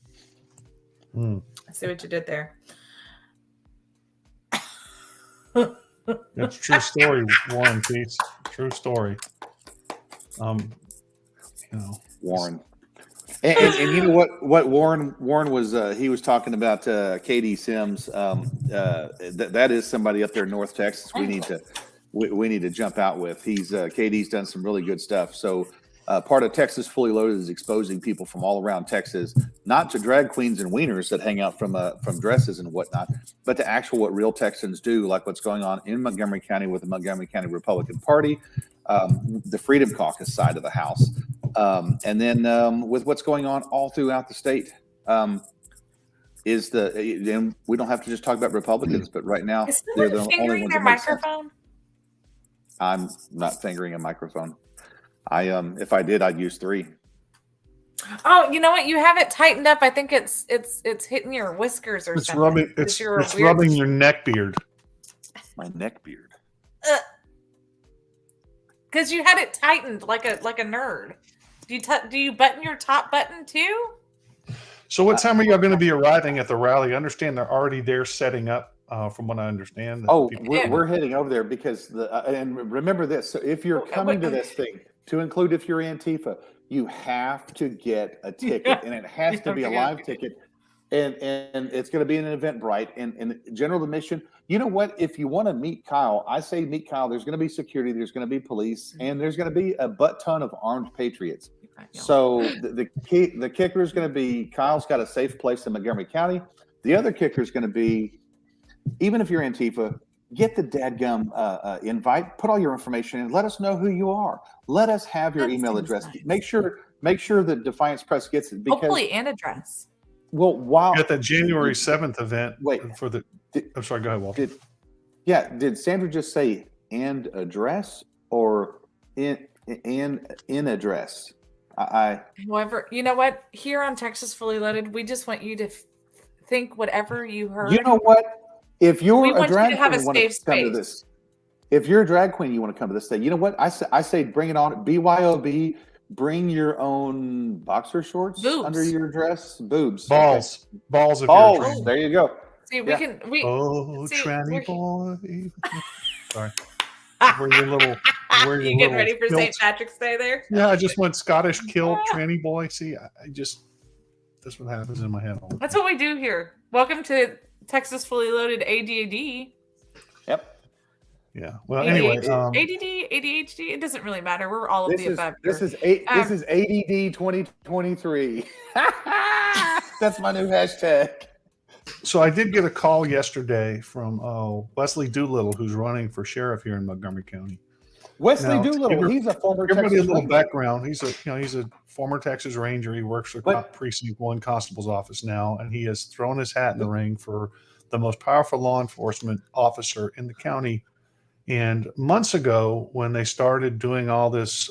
I see what you did there. That's a true story, War and Peace. True story. Warren. And you know what Warren was he was talking about KD Sims. That is somebody up there in North Texas we need to jump out with. KD's done some really good stuff. So part of Texas Fully Loaded is exposing people from all around Texas, not to drag queens and wieners that hang out from dresses and whatnot, but to actual what real Texans do, like what's going on in Montgomery County with the Montgomery County Republican Party, the Freedom Caucus side of the House. And then with what's going on all throughout the state, and we don't have to just talk about Republicans, but right now they're the only ones their that make sense. microphone. I'm not fingering a microphone. If I did, I'd use 3. Oh, you know what? You have it tightened up. I think it's hitting your whiskers or something. It's rubbing your neck beard. My neck beard. Because you had it tightened like a nerd. Do you button your top button too? So what time are y'all going to be arriving at the rally? I understand they're already there setting up, from what I understand. We're heading over there because and remember this. So if you're coming to this thing, to include if you're Antifa, you have to get a ticket, and it has to be a live ticket, and it's going to be in an Eventbrite and general admission. You know what? If you want to meet Kyle, I say meet Kyle. There's going to be security, there's going to be police, and there's going to be a butt ton of armed patriots. So the kicker is going to be Kyle's got a safe place in Montgomery County. The other kicker is going to be, even if you're Antifa, get the dadgum invite, put all your information in, let us know who you are. Let us have your email address. Nice. Make sure that Defiance Press gets it. Because, hopefully, an address. Well, while at the January 7th event, I'm sorry, go ahead, Walter. Did Sandra just say and address or in address? However, you know what? Here on Texas Fully Loaded, we just want you to think whatever you heard. You know what? If you're a drag queen, you want to come to this. If you're a drag queen, you want to come to this thing. You know what? I say bring it on. BYOB. Bring your own boxer shorts under your dress. Boobs. Balls. Okay. Balls. Balls. There you go. See, we can. Tranny boy. Sorry. Where you getting ready for St. Patrick's Day there? Yeah, I just went Scottish kilt, tranny boy. See, that's what happens in my head. That's what we do here. Welcome to Texas Fully Loaded ADD. Yep. Yeah. Well, anyway, ADD, ADHD, it doesn't really matter. We're all of the above. This is ADD 2023. That's my new hashtag. So I did get a call yesterday from Wesley Doolittle, who's running for sheriff here in Montgomery County. Wesley Doolittle, he's a former Texas Ranger. A little Ranger. background. He's a former Texas Ranger. He works for Precinct 1 Constable's office now, and he has thrown his hat in the ring for the most powerful law enforcement officer in the county. And months ago, when they started doing all this,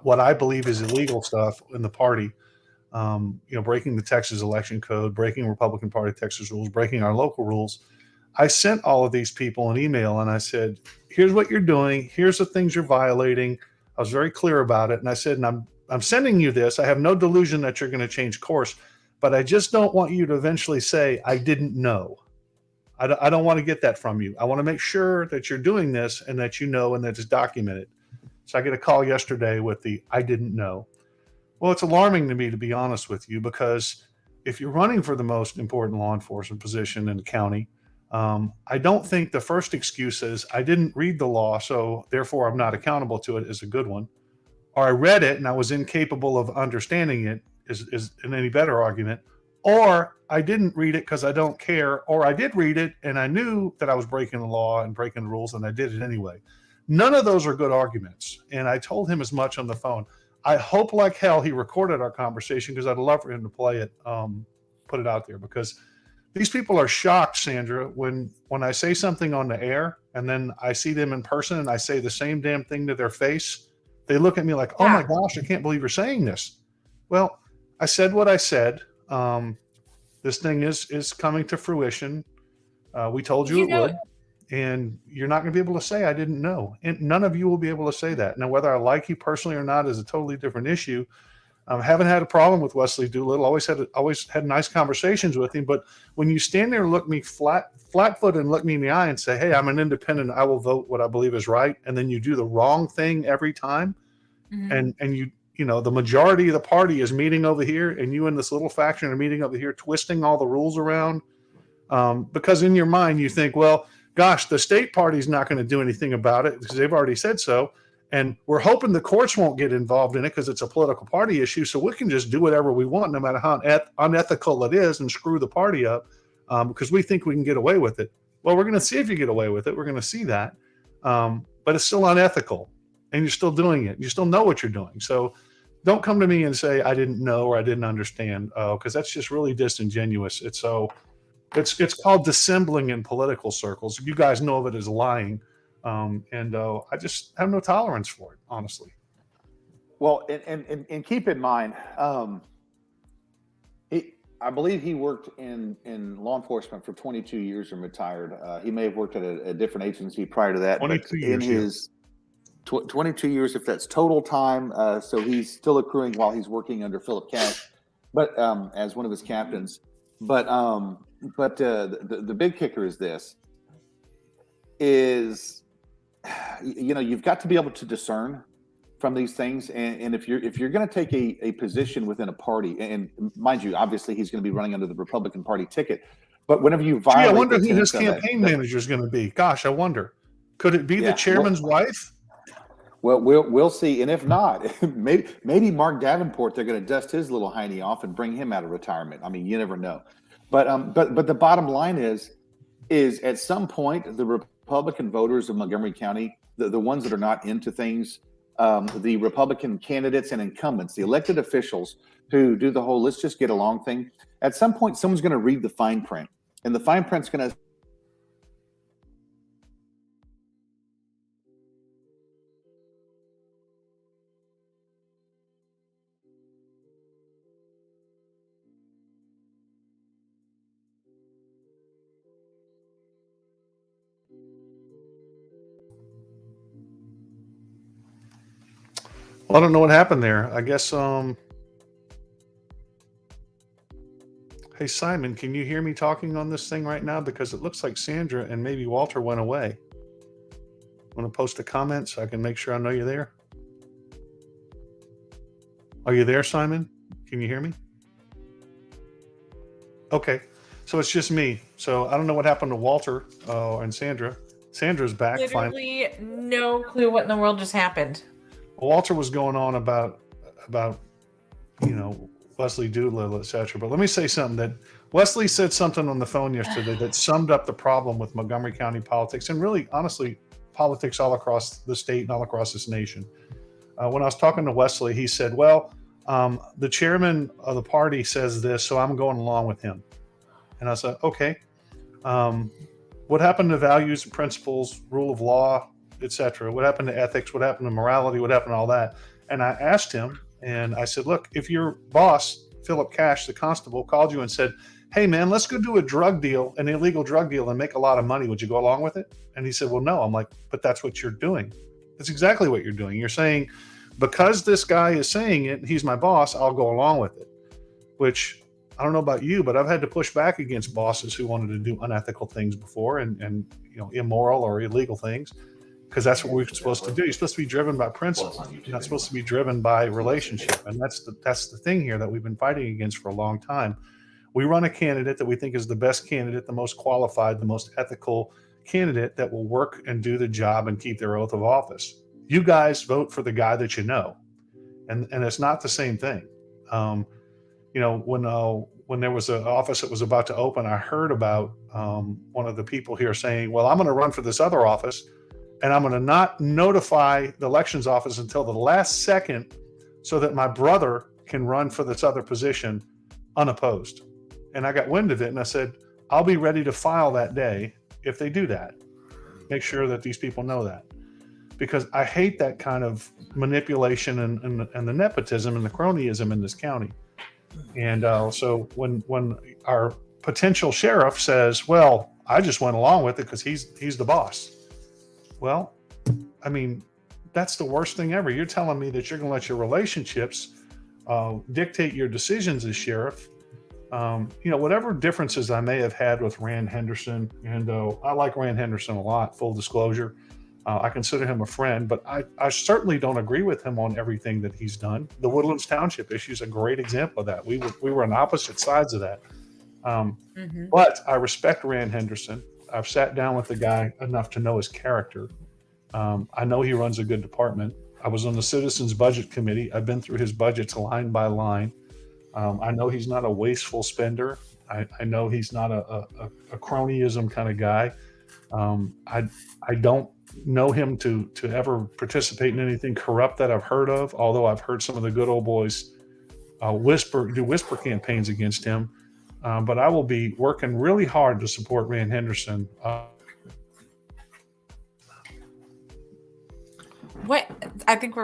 what I believe is illegal stuff in the party, breaking the Texas election code, breaking Republican Party Texas rules, breaking our local rules, I sent all of these people an email and I said, here's what you're doing. Here's the things you're violating. I was very clear about it. And I said, and I'm sending you this. I have no delusion that you're going to change course, but I just don't want you to eventually say, I didn't know. I don't want to get that from you. I want to make sure that you're doing this and that you know and that it's documented. So I get a call yesterday with the I didn't know. Well, it's alarming to me, to be honest with you, because if you're running for the most important law enforcement position in the county, I don't think the first excuse is I didn't read the law, so therefore I'm not accountable to it is a good one. Or I read it and I was incapable of understanding it is an any better argument. Or I didn't read it because I don't care, or I did read it and I knew that I was breaking the law and breaking the rules and I did it anyway. None of those are good arguments. And I told him as much on the phone. I hope like hell he recorded our conversation because I'd love for him to play it, put it out there, because these people are shocked, Sandra, when I say something on the air and then I see them in person and I say the same damn thing to their face. They look at me like, oh my gosh, I can't believe you're saying this. Well, I said what I said. This thing is coming to fruition. We told you it would, and you're not going to be able to say I didn't know. And none of you will be able to say that. Now, whether I like you personally or not is a totally different issue. Haven't had a problem with Wesley Doolittle. Always had nice conversations with him. But when you stand there and look me flat-footed and look me in the eye and say, "Hey, I'm an independent. I will vote what I believe is right," and then you do the wrong thing every time, and the majority of the party is meeting over here, and you and this little faction are meeting over here, twisting all the rules around. Because in your mind, you think, well, gosh, the state party's not going to do anything about it because they've already said so. And we're hoping the courts won't get involved in it because it's a political party issue. So we can just do whatever we want, no matter how unethical it is, and screw the party up because we think we can get away with it. Well, we're going to see if you get away with it. We're going to see that. But it's still unethical, and you're still doing it. You still know what you're doing. So don't come to me and say, I didn't know or I didn't understand, because that's just really disingenuous. It's called dissembling in political circles. You guys know of it as lying. I just have no tolerance for it, honestly. Well, and keep in mind, I believe he worked in law enforcement for 22 years and retired. He may have worked at a different agency prior to that. 22 but years, in his 22 years, if that's total time, so he's still accruing while he's working under Philip Cash, but as one of his captains. But the big kicker is this: you've got to be able to discern from these things, and if you're going to take a position within a party, and mind you, obviously he's going to be running under the Republican Party ticket, but whenever you violate, I wonder who his campaign manager is going to be. Gosh, I wonder. Could it be the chairman's wife? Well, we'll see, and if not, maybe Mark Davenport, they're going to dust his little hiney off and bring him out of retirement. I mean, you never know. But the bottom line is at some point the Republican voters of Montgomery County, the ones that are not into things, the Republican candidates and incumbents, the elected officials who do the whole let's just get along thing, at some point someone's going to read the fine print, and the fine print's going to Well, I don't know what happened there. I guess, hey, Simon, can you hear me talking on this thing right now? Because it looks like Sandra and maybe Walter went away. Want to post a comment so I can make sure I know you're there? Are you there, Simon? Can you hear me? Okay. So it's just me. So I don't know what happened to Walter and Sandra. Sandra's back. Literally no clue what in the world just happened. Walter was going on about Wesley Doolittle, etc. But let me say something that Wesley said something on the phone yesterday that summed up the problem with Montgomery County politics and really, honestly, politics all across the state and all across this nation. When I was talking to Wesley, he said, well, the chairman of the party says this, so I'm going along with him. And I said, okay. What happened to values and principles, rule of law, etc.? What happened to ethics? What happened to morality? What happened to all that? And I asked him, and I said, look, if your boss, Philip Cash, the constable, called you and said, hey, man, let's go do a drug deal, an illegal drug deal, and make a lot of money, would you go along with it? And he said, well, no. I'm like, but that's what you're doing. That's exactly what you're doing. You're saying, because this guy is saying it, he's my boss, I'll go along with it. Which, I don't know about you, but I've had to push back against bosses who wanted to do unethical things before and immoral or illegal things. Because that's what we're supposed to do. You're supposed to be driven by principle. You're not supposed to be driven by relationship. And that's the thing here that we've been fighting against for a long time. We run a candidate that we think is the best candidate, the most qualified, the most ethical candidate that will work and do the job and keep their oath of office. You guys vote for the guy that you know. And it's not the same thing. When there was an office that was about to open, I heard about one of the people here saying, well, I'm going to run for this other office, and I'm going to not notify the elections office until the last second so that my brother can run for this other position unopposed. And I got wind of it, and I said, I'll be ready to file that day if they do that. Make sure that these people know that. Because I hate that kind of manipulation and the nepotism and the cronyism in this county. And so when our potential sheriff says, well, I just went along with it because he's the boss. Well, I mean, that's the worst thing ever. You're telling me that you're going to let your relationships dictate your decisions as sheriff. Whatever differences I may have had with Rand Henderson, and I like Rand Henderson a lot, full disclosure. I consider him a friend, but I certainly don't agree with him on everything that he's done. The Woodlands Township issue is a great example of that. We were on opposite sides of that. But I respect Rand Henderson. I've sat down with the guy enough to know his character. I know he runs a good department. I was on the Citizens Budget Committee. I've been through his budgets line by line. I know he's not a wasteful spender. I know he's not a cronyism kind of guy. I don't know him to ever participate in anything corrupt that I've heard of, although I've heard some of the good old boys do whisper campaigns against him. But I will be working really hard to support Rand Henderson. What I think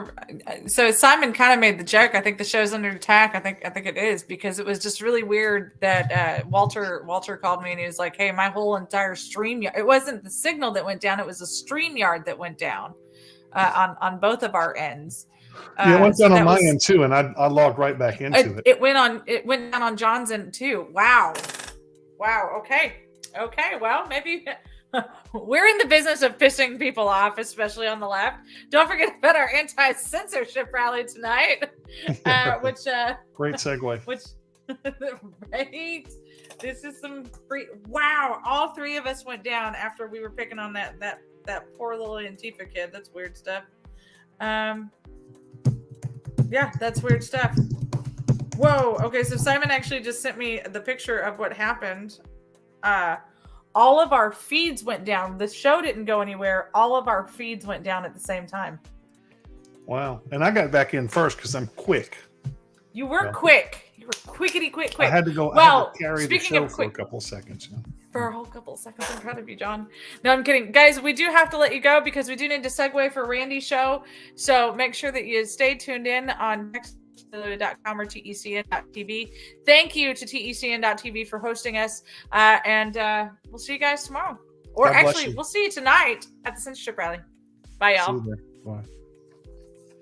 so Simon kind of made the joke. I think the show's under attack. I think it is, because it was just really weird that Walter called me and he was like, "Hey, my whole entire StreamYard." It wasn't the signal that went down; it was a StreamYard that went down on both of our ends. Yeah, it went down on my end too, and I logged right back into it. It went down on John's end too. Wow. Okay. Well, maybe. We're in the business of pissing people off, especially on the left. Don't forget about our anti-censorship rally tonight, which great segue. Which right? This is some free. Wow! All three of us went down after we were picking on that poor little Antifa kid. That's weird stuff. Yeah, that's weird stuff. Whoa. Okay, so Simon actually just sent me the picture of what happened. All of our feeds went down. The show didn't go anywhere. All of our feeds went down at the same time. Wow. And I got back in first because I'm quick. You were quick. You were quickety quick. I had to go carry the show for a couple of seconds. For a whole couple of seconds. I'm proud of you, John. No, I'm kidding. Guys, we do have to let you go because we do need to segue for Randy's show. So make sure that you stay tuned in on next.com or TECN.TV. Thank you to TECN.TV for hosting us. And we'll see you guys tomorrow. Or actually, we'll see you tonight at the censorship rally. Bye, y'all. See you there. Bye.